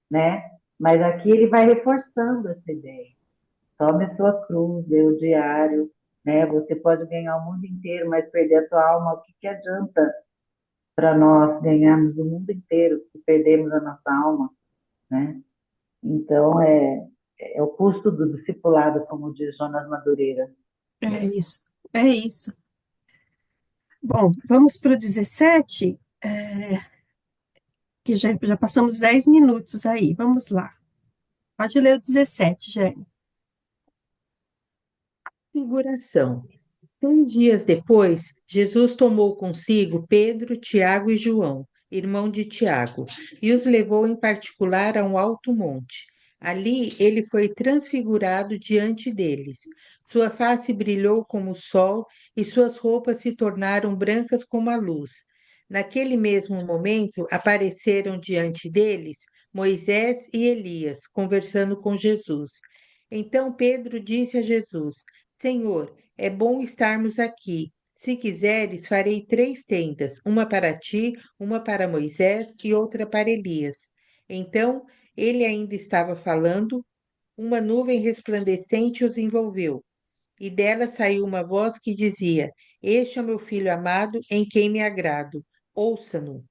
né? Mas aqui ele vai reforçando essa ideia. Tome a sua cruz, dê o diário, né? Você pode ganhar o mundo inteiro, mas perder a tua alma, o que que adianta para nós ganharmos o mundo inteiro se perdemos a nossa alma, né? Então, é o custo do discipulado, como diz Jonas Madureira. É isso, é isso. Bom, vamos para o 17, que já passamos 10 minutos aí. Vamos lá. Pode ler o 17, Jane. Figuração. 6 dias depois, Jesus tomou consigo Pedro, Tiago e João, irmão de Tiago, e os levou em particular a um alto monte. Ali ele foi transfigurado diante deles. Sua face brilhou como o sol e suas roupas se tornaram brancas como a luz. Naquele mesmo momento, apareceram diante deles Moisés e Elias, conversando com Jesus. Então Pedro disse a Jesus: Senhor, é bom estarmos aqui. Se quiseres, farei 3 tendas, uma para ti, uma para Moisés e outra para Elias. Então, ele ainda estava falando, uma nuvem resplandecente os envolveu, e dela saiu uma voz que dizia: Este é o meu filho amado, em quem me agrado. Ouça-no.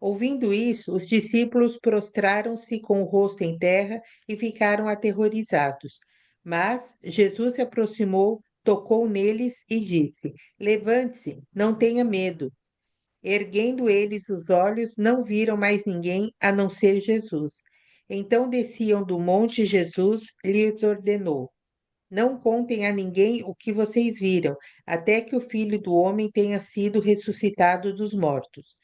Ouvindo isso, os discípulos prostraram-se com o rosto em terra e ficaram aterrorizados. Mas Jesus se aproximou, tocou neles e disse: Levante-se, não tenha medo. Erguendo eles os olhos, não viram mais ninguém a não ser Jesus. Então desciam do monte. Jesus lhes ordenou: Não contem a ninguém o que vocês viram, até que o Filho do Homem tenha sido ressuscitado dos mortos.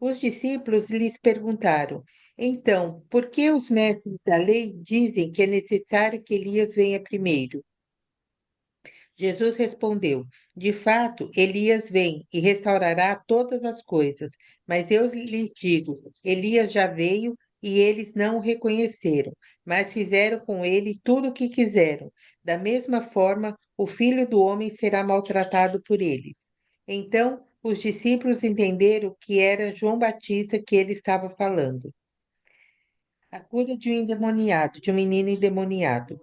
Os discípulos lhes perguntaram: Então, por que os mestres da lei dizem que é necessário que Elias venha primeiro? Jesus respondeu: De fato, Elias vem e restaurará todas as coisas. Mas eu lhes digo: Elias já veio e eles não o reconheceram, mas fizeram com ele tudo o que quiseram. Da mesma forma, o filho do homem será maltratado por eles. Então, os discípulos entenderam que era João Batista que ele estava falando. A cura de um endemoniado, de um menino endemoniado.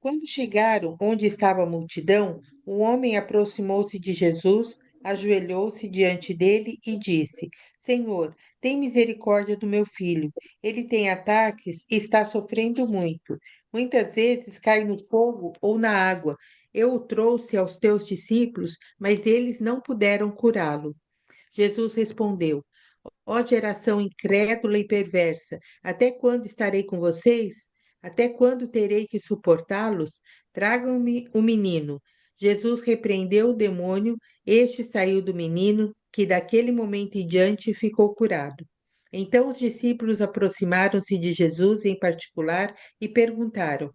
Quando chegaram onde estava a multidão, um homem aproximou-se de Jesus, ajoelhou-se diante dele e disse: Senhor, tem misericórdia do meu filho. Ele tem ataques e está sofrendo muito. Muitas vezes cai no fogo ou na água. Eu o trouxe aos teus discípulos, mas eles não puderam curá-lo. Jesus respondeu: Ó geração incrédula e perversa, até quando estarei com vocês? Até quando terei que suportá-los? Tragam-me o menino. Jesus repreendeu o demônio, este saiu do menino, que daquele momento em diante ficou curado. Então os discípulos aproximaram-se de Jesus em particular e perguntaram: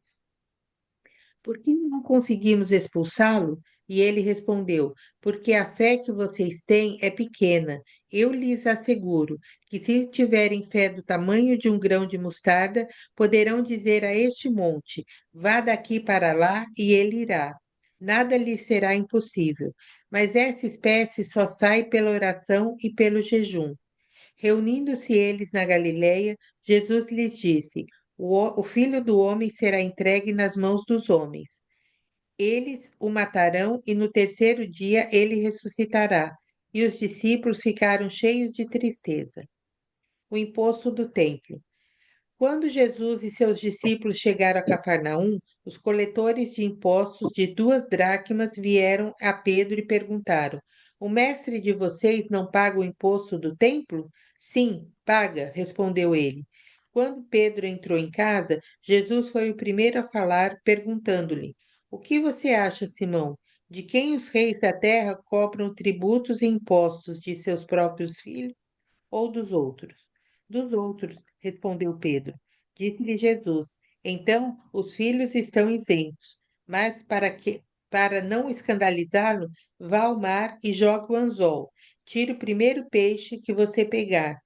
Por que não conseguimos expulsá-lo? E ele respondeu: Porque a fé que vocês têm é pequena. Eu lhes asseguro que, se tiverem fé do tamanho de um grão de mostarda, poderão dizer a este monte: Vá daqui para lá, e ele irá. Nada lhes será impossível. Mas essa espécie só sai pela oração e pelo jejum. Reunindo-se eles na Galileia, Jesus lhes disse: o filho do homem será entregue nas mãos dos homens. Eles o matarão e no terceiro dia ele ressuscitará. E os discípulos ficaram cheios de tristeza. O imposto do templo. Quando Jesus e seus discípulos chegaram a Cafarnaum, os coletores de impostos de 2 dracmas vieram a Pedro e perguntaram: O mestre de vocês não paga o imposto do templo? Sim, paga, respondeu ele. Quando Pedro entrou em casa, Jesus foi o primeiro a falar, perguntando-lhe: O que você acha, Simão? De quem os reis da terra cobram tributos e impostos, de seus próprios filhos ou dos outros? Dos outros, respondeu Pedro. Disse-lhe Jesus: Então os filhos estão isentos, mas para não escandalizá-lo, vá ao mar e jogue o anzol. Tire o primeiro peixe que você pegar.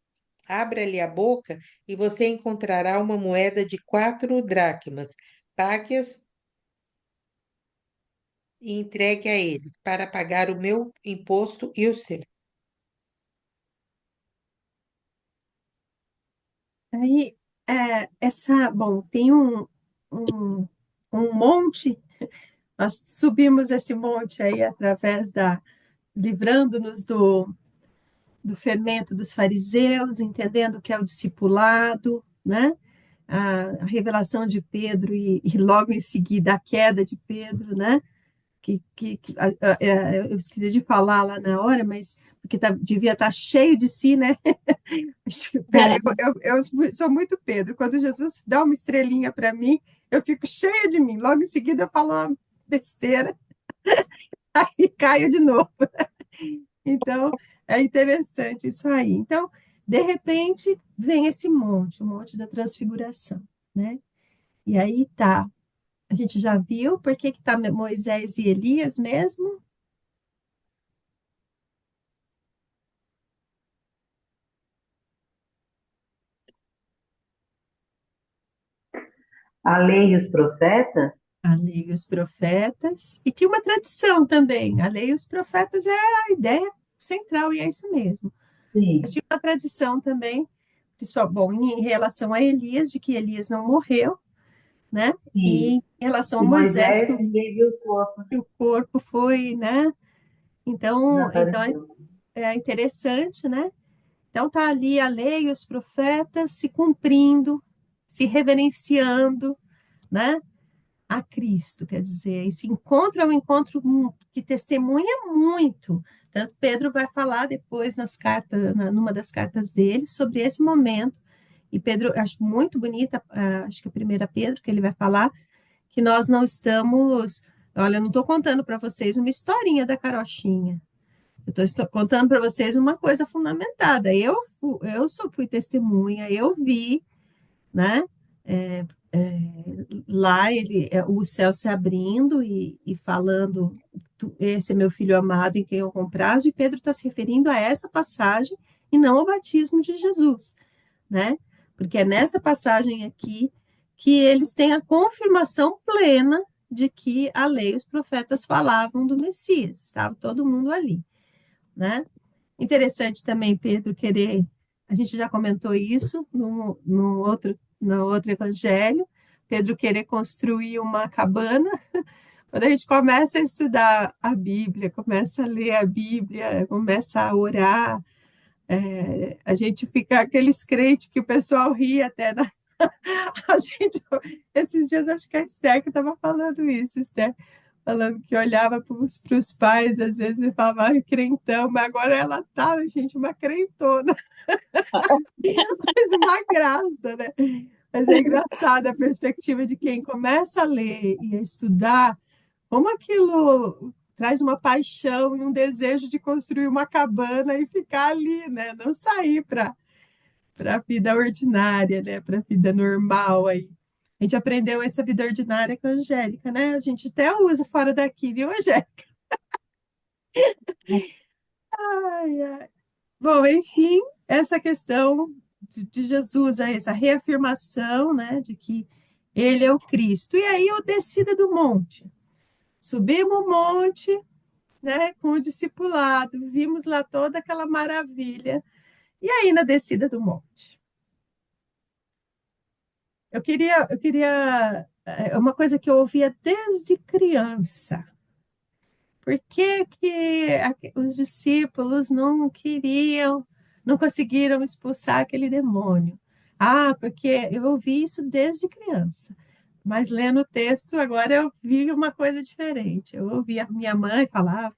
Abra-lhe a boca e você encontrará uma moeda de 4 dracmas. Pague-as e entregue a eles, para pagar o meu imposto e o seu. Aí, bom, tem um, um monte, nós subimos esse monte aí através livrando-nos do fermento dos fariseus, entendendo o que é o discipulado, né? a revelação de Pedro e logo em seguida a queda de Pedro, né? Eu esqueci de falar lá na hora, mas porque devia estar cheio de si, né? Eu sou muito Pedro. Quando Jesus dá uma estrelinha para mim, eu fico cheia de mim. Logo em seguida eu falo uma besteira, aí caio de novo. Então, é interessante isso aí. Então, de repente, vem esse monte, o monte da transfiguração, né? E aí tá. A gente já viu por que que tá Moisés e Elias mesmo? A lei e os profetas? A lei e os profetas. E tinha uma tradição também. A lei e os profetas é a ideia central, e é isso mesmo. Mas Sim, tinha uma tradição também, pessoal, bom, em relação a Elias, de que Elias não morreu, né? E sim. em relação a E Moisés, que Moisés, o, ninguém viu o corpo, que o corpo foi, né? Então desapareceu. é interessante, né? Então tá ali a lei e os profetas se cumprindo, se reverenciando, né? A Cristo, quer dizer, esse encontro é um encontro que testemunha muito. Tanto Pedro vai falar depois nas cartas, numa das cartas dele, sobre esse momento. E Pedro, acho muito bonita, acho que a primeira Pedro, que ele vai falar, que nós não estamos. Olha, eu não estou contando para vocês uma historinha da carochinha. Eu estou contando para vocês uma coisa fundamentada. Eu só fui testemunha, eu vi, né? É, lá o céu se abrindo e falando, esse é meu filho amado em quem eu comprazo, e Pedro está se referindo a essa passagem e não ao batismo de Jesus, né? Porque é nessa passagem aqui que eles têm a confirmação plena de que a lei e os profetas falavam do Messias, estava todo mundo ali, né? Interessante também Pedro querer, a gente já comentou isso no outro evangelho, Pedro querer construir uma cabana. Quando a gente começa a estudar a Bíblia, começa a ler a Bíblia, começa a orar, a gente fica aqueles crentes que o pessoal ri até a gente, esses dias acho que a Esther que estava falando isso, Esther, falando que olhava para os pais, às vezes, e falava, ai, crentão, mas agora ela tá, gente, uma crentona, mas uma graça, né? Mas é engraçado a perspectiva de quem começa a ler e a estudar, como aquilo traz uma paixão e um desejo de construir uma cabana e ficar ali, né? Não sair para a vida ordinária, né? Para a vida normal aí. A gente aprendeu essa vida ordinária com a Angélica, né? A gente até usa fora daqui, viu, Angélica? Ai, ai. Bom, enfim, essa questão de Jesus, essa reafirmação, né, de que ele é o Cristo. E aí eu descida do monte. Subimos o monte, né, com o discipulado, vimos lá toda aquela maravilha. E aí na descida do monte? É uma coisa que eu ouvia desde criança. Por que que os discípulos não queriam, não conseguiram expulsar aquele demônio? Ah, porque eu ouvi isso desde criança. Mas lendo o texto, agora eu vi uma coisa diferente. Eu ouvi a minha mãe falar,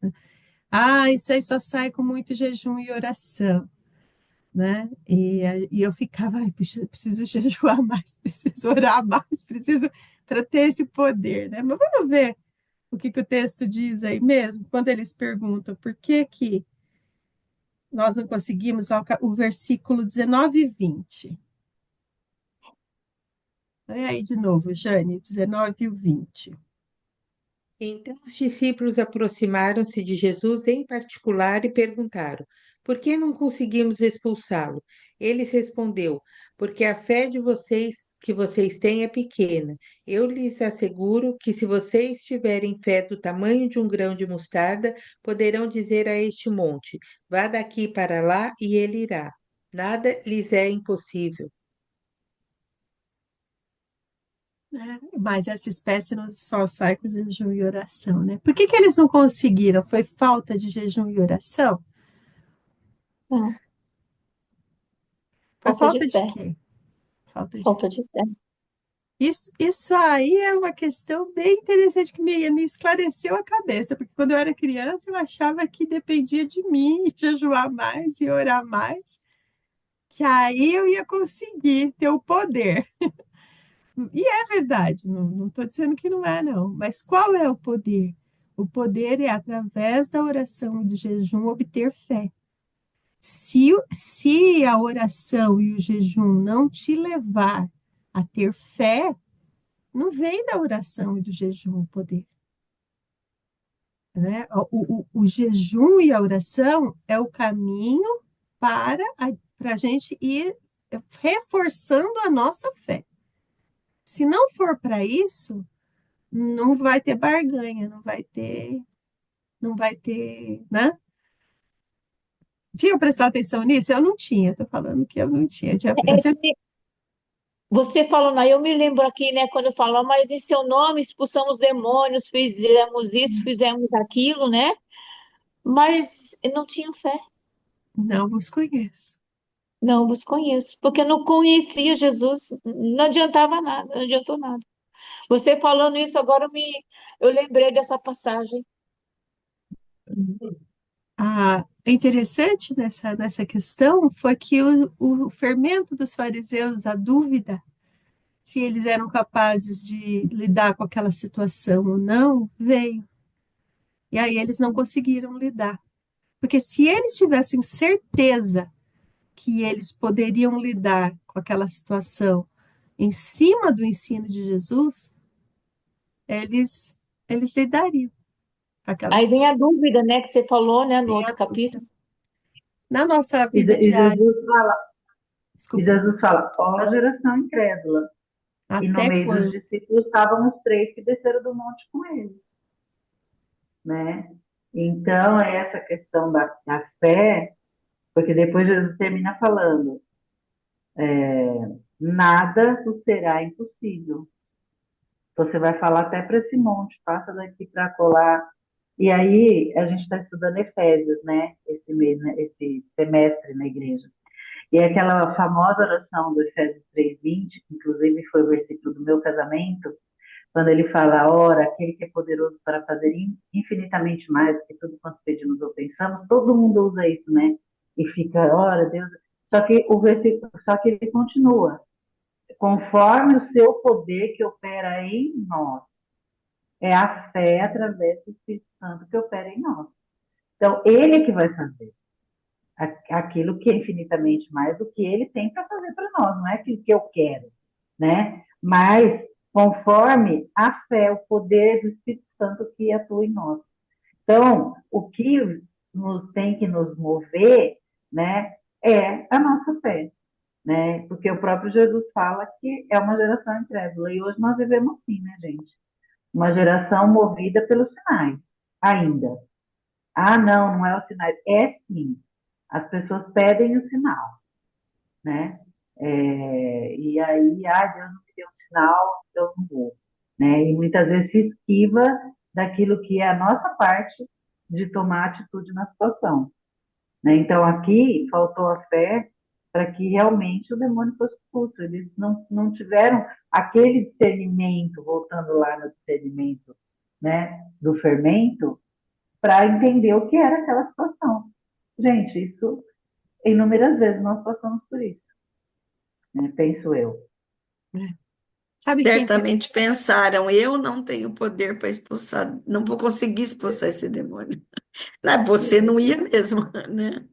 ah, isso aí só sai com muito jejum e oração, né? E eu ficava, ai, puxa, preciso jejuar mais, preciso orar mais, preciso para ter esse poder, né? Mas vamos ver o que o texto diz aí mesmo, quando eles perguntam por que que nós não conseguimos o versículo 19 e 20. Olha aí de novo, Jane, 19 e 20. Então os discípulos aproximaram-se de Jesus em particular e perguntaram: Por que não conseguimos expulsá-lo? Ele respondeu: Porque a fé de vocês que vocês têm é pequena. Eu lhes asseguro que se vocês tiverem fé do tamanho de um grão de mostarda, poderão dizer a este monte: Vá daqui para lá e ele irá. Nada lhes é impossível. Mas essa espécie não só sai com jejum e oração, né? Por que que eles não conseguiram? Foi falta de jejum e oração? Não, Foi falta de falta de fé. quê? Falta de Falta fé. de fé. Isso aí é uma questão bem interessante que me esclareceu a cabeça, porque quando eu era criança eu achava que dependia de mim jejuar mais e orar mais, que aí eu ia conseguir ter o poder. E é verdade, não estou dizendo que não é, não. Mas qual é o poder? O poder é, através da oração e do jejum, obter fé. Se a oração e o jejum não te levar a ter fé, não vem da oração e do jejum o poder, né? O jejum e a oração é o caminho para a gente ir reforçando a nossa fé. Se não for para isso, não vai ter barganha, não vai ter, né? Tinha prestado atenção nisso? Eu não tinha, tô falando que eu não tinha. Eu sempre, Você falando aí, eu me lembro aqui, né, quando falou, mas em seu nome expulsamos demônios, fizemos isso, fizemos aquilo, né? Mas eu não tinha fé. não vos conheço. Não vos conheço, porque eu não conhecia Jesus, não adiantava nada, não adiantou nada. Você falando isso agora eu lembrei dessa passagem. Interessante nessa questão foi que o fermento dos fariseus, a dúvida se eles eram capazes de lidar com aquela situação ou não, veio. E aí eles não conseguiram lidar. Porque se eles tivessem certeza que eles poderiam lidar com aquela situação em cima do ensino de Jesus, eles, eles lidariam com aquela Aí vem a situação. dúvida, né, que você falou, né, no Tem a outro dúvida. capítulo. Na nossa E, vida diária, E desculpa, Jesus fala, ó geração incrédula. E no até meio dos quando? discípulos estavam os três que desceram do monte com ele, né? Então, é essa questão da fé, porque depois Jesus termina falando, nada vos será impossível. Você vai falar até para esse monte, passa daqui para colar. E aí, a gente está estudando Efésios, né? Esse mês, né? Esse semestre na igreja. E é aquela famosa oração do Efésios 3:20, que inclusive foi o versículo do meu casamento, quando ele fala, ora, aquele que é poderoso para fazer infinitamente mais do que tudo quanto pedimos ou pensamos, todo mundo usa isso, né? E fica, ora, Deus. Só que o versículo, só que ele continua, conforme o seu poder que opera em nós. É a fé através do Espírito Santo que opera em nós. Então, ele é que vai fazer aquilo que é infinitamente mais do que ele tem para fazer para nós, não é aquilo que eu quero, né? Mas conforme a fé, o poder do Espírito Santo que atua em nós. Então, o que nos tem que nos mover, né, é a nossa fé, né? Porque o próprio Jesus fala que é uma geração incrédula e hoje nós vivemos assim, né, gente? Uma geração movida pelos sinais, ainda. Ah, não, não é o sinal. É sim. As pessoas pedem o sinal, né? E aí, Deus não me deu um sinal, eu não vou. Né? E muitas vezes se esquiva daquilo que é a nossa parte de tomar atitude na situação. Né? Então, aqui faltou a fé para que realmente o demônio fosse expulso. Eles não tiveram aquele discernimento, voltando lá no discernimento, né, do fermento, para entender o que era aquela situação. Gente, isso, inúmeras vezes nós passamos por isso, né, penso eu. Sabe quem Certamente pensaram, eu não tenho poder para expulsar, não vou conseguir expulsar esse demônio. Não, você não ia mesmo, né?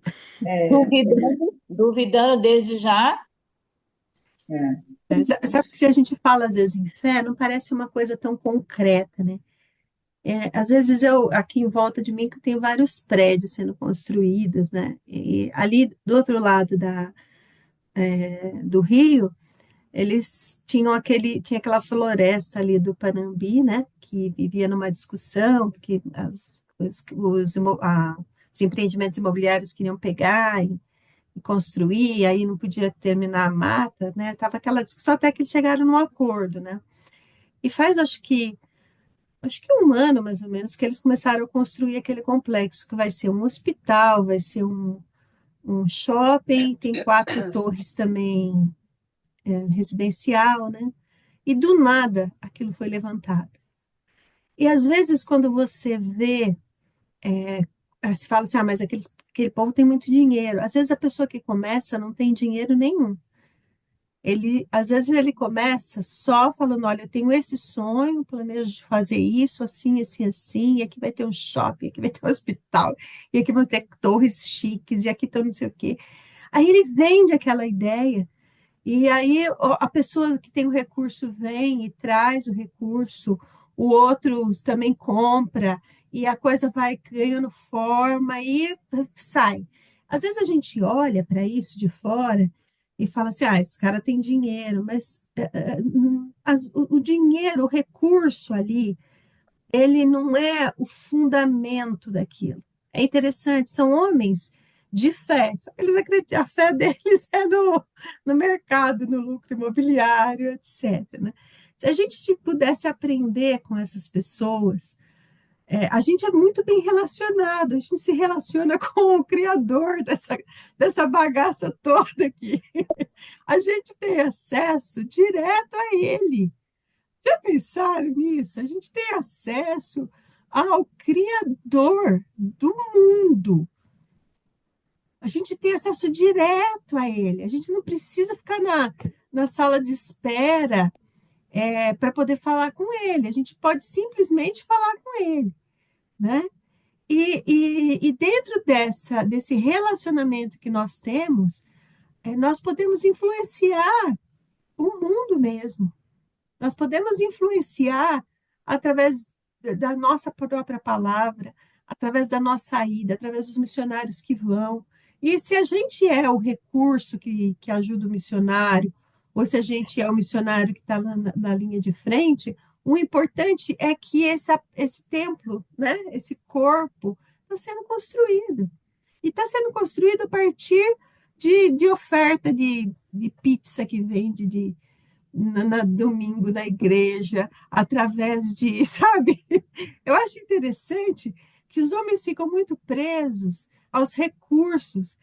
Duvidando desde já. sabe que se a gente fala às vezes em fé, não parece uma coisa tão concreta, né? Às vezes aqui em volta de mim, que tem vários prédios sendo construídos, né? E ali do outro lado do rio, eles tinha aquela floresta ali do Panambi, né? Que vivia numa discussão, porque os empreendimentos imobiliários queriam pegar e construir, aí não podia terminar a mata, né? Tava aquela discussão até que eles chegaram num acordo, né? E faz, acho que um ano, mais ou menos, que eles começaram a construir aquele complexo, que vai ser um hospital, vai ser um shopping, tem 4 torres também residencial, né? E do nada aquilo foi levantado. E às vezes, quando você vê, se fala assim, mas aquele povo tem muito dinheiro. Às vezes a pessoa que começa não tem dinheiro nenhum. Às vezes ele começa só falando, olha, eu tenho esse sonho, planejo fazer isso, assim, assim, assim, e aqui vai ter um shopping, aqui vai ter um hospital, e aqui vão ter torres chiques, e aqui estão não sei o quê. Aí ele vende aquela ideia, e aí a pessoa que tem o recurso vem e traz o recurso, o outro também compra, e a coisa vai ganhando forma e sai. Às vezes a gente olha para isso de fora e fala assim, esse cara tem dinheiro, mas o dinheiro, o recurso ali, ele não é o fundamento daquilo. É interessante, são homens de fé, só que eles acreditam, a fé deles é no mercado, no lucro imobiliário, etc., né? Se a gente pudesse aprender com essas pessoas, a gente é muito bem relacionado, a gente se relaciona com o criador dessa bagaça toda aqui. A gente tem acesso direto a ele. Já pensaram nisso? A gente tem acesso ao Criador do mundo. A gente tem acesso direto a ele. A gente não precisa ficar na sala de espera para poder falar com ele. A gente pode simplesmente falar com ele, né? E dentro desse relacionamento que nós temos, nós podemos influenciar o mundo mesmo. Nós podemos influenciar através da nossa própria palavra, através da nossa ida, através dos missionários que vão. E se a gente é o recurso que ajuda o missionário, ou se a gente é o missionário que está na linha de frente, o importante é que esse templo, né, esse corpo, está sendo construído. E está sendo construído a partir de oferta de pizza que vende domingo na igreja, através de, sabe? Eu acho interessante que os homens ficam muito presos aos recursos,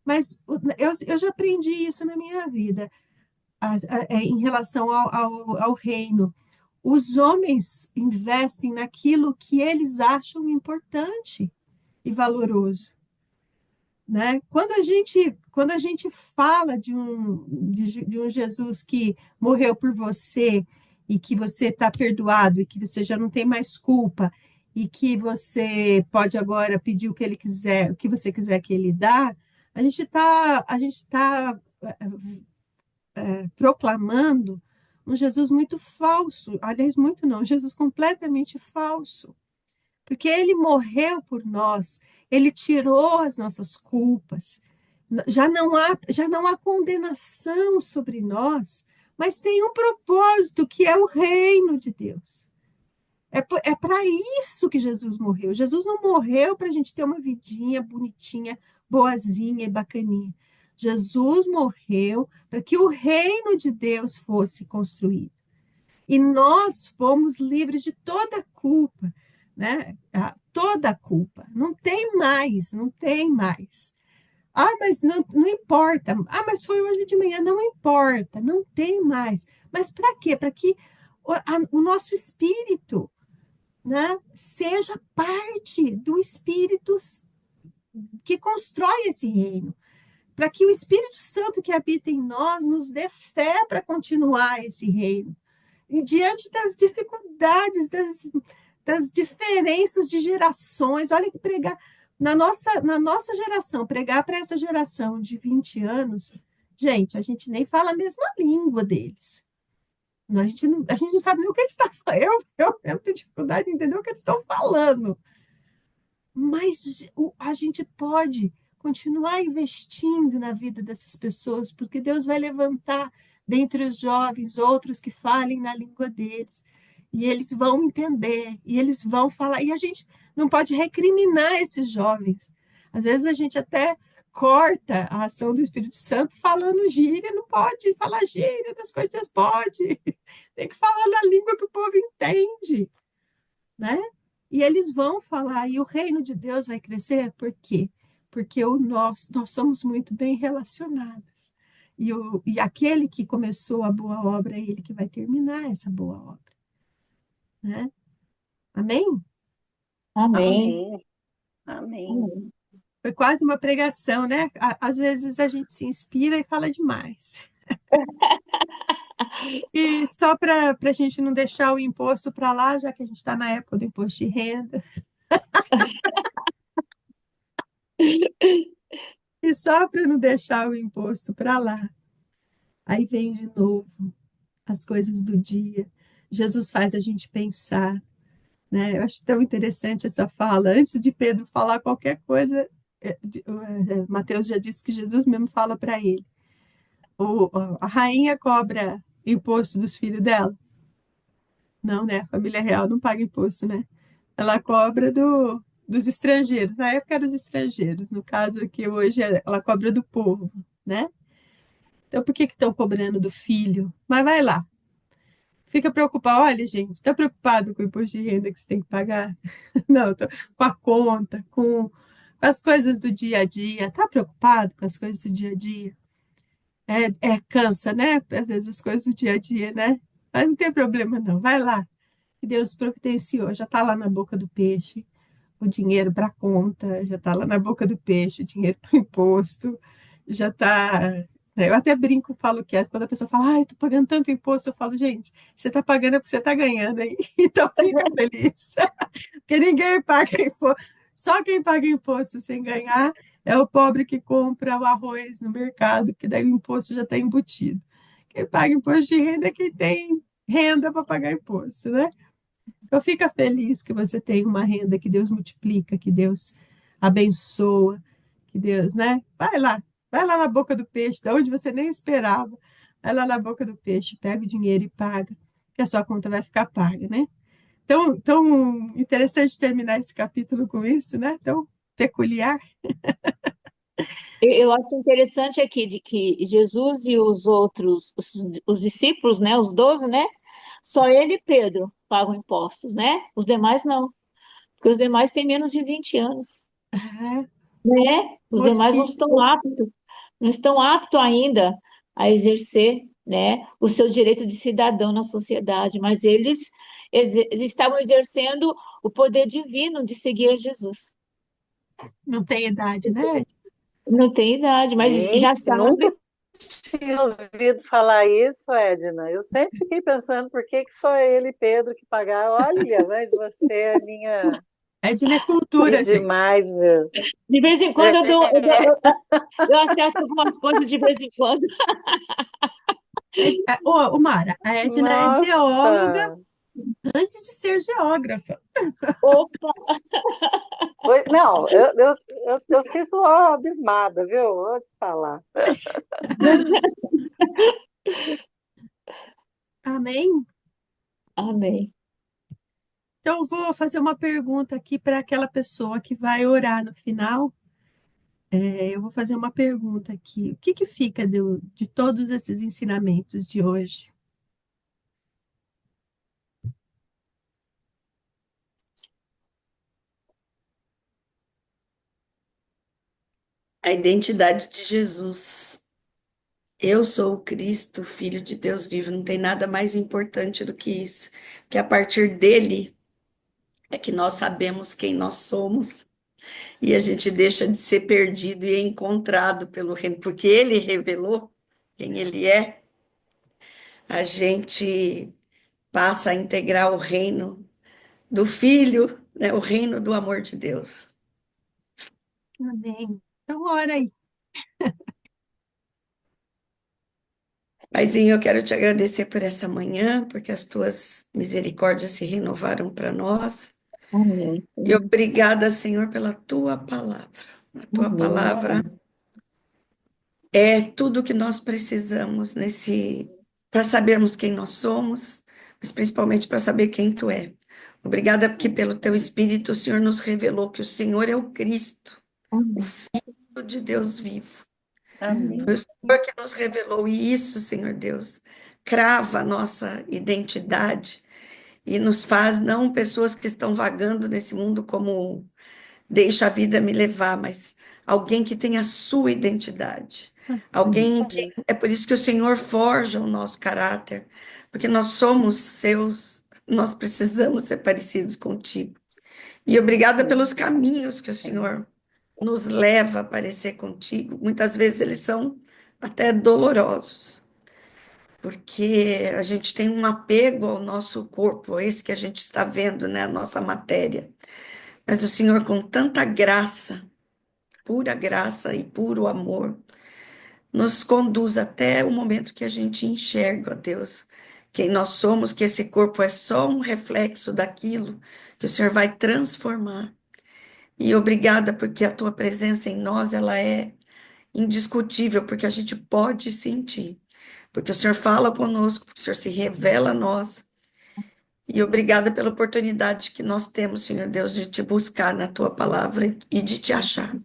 mas eu já aprendi isso na minha vida, em relação ao reino. Os homens investem naquilo que eles acham importante e valoroso, né? Quando a gente fala de um Jesus que morreu por você e que você está perdoado e que você já não tem mais culpa e que você pode agora pedir o que ele quiser, o que você quiser que ele dá, a gente tá proclamando um Jesus muito falso, aliás, muito não, um Jesus completamente falso. Porque ele morreu por nós, ele tirou as nossas culpas. Já não há condenação sobre nós, mas tem um propósito que é o reino de Deus. É para isso que Jesus morreu. Jesus não morreu para a gente ter uma vidinha bonitinha, boazinha e bacaninha. Jesus morreu para que o reino de Deus fosse construído. E nós fomos livres de toda a culpa, né? Toda a culpa. Não tem mais, não tem mais. Mas não importa. Mas foi hoje de manhã. Não importa, não tem mais. Mas para quê? Para que o nosso espírito, né, seja parte do espírito que constrói esse reino. Para que o Espírito Santo que habita em nós nos dê fé para continuar esse reino. E diante das dificuldades, das diferenças de gerações, olha que pregar na nossa geração, pregar para essa geração de 20 anos, gente, a gente nem fala a mesma língua deles. A gente não sabe nem o que eles estão falando. Eu tenho dificuldade de entender o que eles estão falando. Mas a gente pode continuar investindo na vida dessas pessoas, porque Deus vai levantar dentre os jovens outros que falem na língua deles, e eles vão entender, e eles vão falar, e a gente não pode recriminar esses jovens. Às vezes a gente até corta a ação do Espírito Santo falando gíria, não pode falar gíria das coisas, pode. Tem que falar na língua que o povo entende, né? E eles vão falar, e o reino de Deus vai crescer, por quê? Porque nós somos muito bem relacionados. E aquele que começou a boa obra é ele que vai terminar essa boa obra, né? Amém? Amém. Amém. Amém. Amém. Foi quase uma pregação, né? Às vezes a gente se inspira e fala demais. E só para a gente não deixar o imposto para lá, já que a gente está na época do imposto de renda, e só para não deixar o imposto para lá, aí vem de novo as coisas do dia. Jesus faz a gente pensar, né? Eu acho tão interessante essa fala. Antes de Pedro falar qualquer coisa, Mateus já disse que Jesus mesmo fala para ele. A rainha cobra imposto dos filhos dela? Não, né? A família real não paga imposto, né? Ela cobra dos estrangeiros. Na época era dos estrangeiros. No caso aqui hoje, ela cobra do povo, né? Então, por que estão cobrando do filho? Mas vai lá. Fica preocupado. Olha, gente, está preocupado com o imposto de renda que você tem que pagar? Não, tô com a conta, com as coisas do dia a dia. Está preocupado com as coisas do dia a dia? Cansa, né? Às vezes as coisas do dia a dia, né? Mas não tem problema, não. Vai lá. Que Deus providenciou. Já está lá na boca do peixe o dinheiro para a conta, já está lá na boca do peixe o dinheiro para o imposto, já está. Eu até brinco, falo que quando a pessoa fala, ai, estou pagando tanto imposto, eu falo, gente, você está pagando é porque você está ganhando, hein? Então fica feliz. Porque ninguém paga imposto. Só quem paga imposto sem ganhar é o pobre que compra o arroz no mercado, que daí o imposto já está embutido. Quem paga imposto de renda é quem tem renda para pagar imposto, né? Então, fica feliz que você tem uma renda que Deus multiplica, que Deus abençoa, que Deus, né? Vai lá na boca do peixe, de onde você nem esperava. Vai lá na boca do peixe, pega o dinheiro e paga, que a sua conta vai ficar paga, né? Então, tão interessante terminar esse capítulo com isso, né? Tão peculiar. Eu acho interessante aqui de que Jesus e os outros, os discípulos, né, os 12, né, só ele e Pedro pagam impostos, né? Os demais não, porque os demais têm menos de 20 anos, É, né? Os demais não mocinho. estão aptos, não estão aptos ainda a exercer, né, o seu direito de cidadão na sociedade, mas eles estavam exercendo o poder divino de seguir a Jesus. Não tem idade, né? Não tem idade, mas já Gente, nunca sabe. tinha ouvido falar isso, Edna. Eu sempre fiquei pensando por que só ele e Pedro que pagaram. Olha, mas você é minha. Edna é Que cultura, gente. demais, meu. De vez em quando É, eu acerto algumas coisas de vez em quando. Mara, a Edna é teóloga nossa! antes de ser geógrafa. Opa, Não, eu fico ó, abismada, viu? Vou te falar. Amém? amém. Então, eu vou fazer uma pergunta aqui para aquela pessoa que vai orar no final. Eu vou fazer uma pergunta aqui. O que que fica de todos esses ensinamentos de hoje? A identidade de Jesus. Eu sou o Cristo, Filho de Deus vivo. Não tem nada mais importante do que isso. Que a partir dele é que nós sabemos quem nós somos e a gente deixa de ser perdido e encontrado pelo reino, porque ele revelou quem ele é. A gente passa a integrar o reino do Filho, né, o reino do amor de Deus. Amém. Então, ora aí. Paizinho, eu quero te agradecer por essa manhã, porque as tuas misericórdias se renovaram para nós. Amém, E Senhor. obrigada, Senhor, pela tua palavra. A tua Amém. palavra é tudo o que nós precisamos para sabermos quem nós somos, mas principalmente para saber quem tu é. Obrigada porque pelo teu Espírito o Senhor nos revelou que o Senhor é o Cristo, o Amém. Filho de Deus vivo. Amém. Foi o Senhor que nos revelou, e isso, Senhor Deus, crava a nossa identidade e nos faz não pessoas que estão vagando nesse mundo como deixa a vida me levar, mas alguém que tem a sua identidade, alguém que Isso. é por isso que o Senhor forja o nosso caráter, porque nós somos seus, nós precisamos ser parecidos contigo. E obrigada pelos caminhos que o Senhor nos leva a parecer contigo. Muitas vezes eles são até dolorosos, porque a gente tem um apego ao nosso corpo, esse que a gente está vendo, né, a nossa matéria. Mas o Senhor, com tanta graça, pura graça e puro amor, nos conduz até o momento que a gente enxerga, ó Deus, quem nós somos, que esse corpo é só um reflexo daquilo que o Senhor vai transformar. E obrigada porque a tua presença em nós, ela é indiscutível, porque a gente pode sentir, porque o Senhor fala conosco, porque o Senhor se revela a nós. E obrigada pela oportunidade que nós temos, Senhor Deus, de te buscar na tua palavra e de te achar.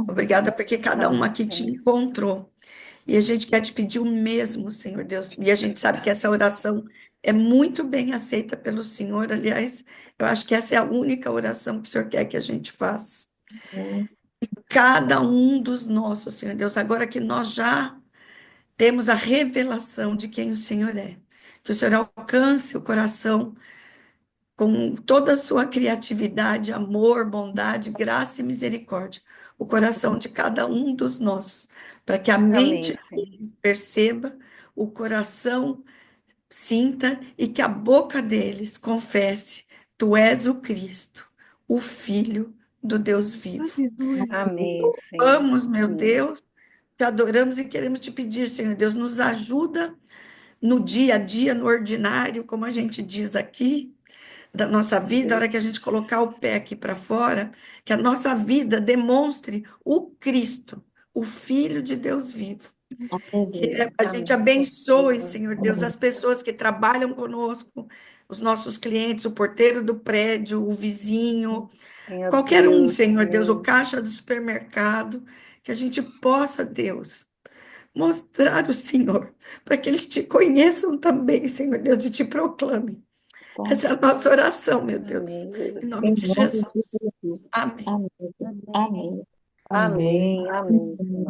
Obrigada porque cada um aqui te encontrou. E a gente quer te pedir o mesmo, Senhor Deus. E a gente sabe que essa oração é muito bem aceita pelo Senhor. Aliás, eu acho que essa é a única oração que o Senhor quer que a gente faça. Cada um dos nossos, Senhor Deus, agora que nós já temos a revelação de quem o Senhor é, que o Senhor alcance o coração com toda a sua criatividade, amor, bondade, graça e misericórdia, o coração de cada um dos nossos, para que a mente Amém, Senhor. perceba, o coração sinta e que a boca deles confesse: Tu és o Cristo, o Filho do Deus vivo. Aleluia. Amém, Senhor. Vamos, meu Amém. Deus, te adoramos e queremos te pedir, Senhor Deus, nos ajuda no dia a dia, no ordinário, como a gente diz aqui, da nossa vida, a hora que a gente colocar o pé aqui para fora, que a nossa vida demonstre o Cristo, o Filho de Deus vivo. Que a gente abençoe, Senhor Deus, as pessoas que trabalham conosco, os nossos clientes, o porteiro do prédio, o vizinho, Senhor qualquer um, Deus, Senhor Deus, o amém. caixa do supermercado, que a gente possa, Deus, mostrar o Senhor, para que eles te conheçam também, Senhor Deus, e te proclamem. Essa é a nossa oração, meu Deus, Amém, Jesus. em nome de Jesus. Amém. Amém. Amém. Amém, amém, Senhor.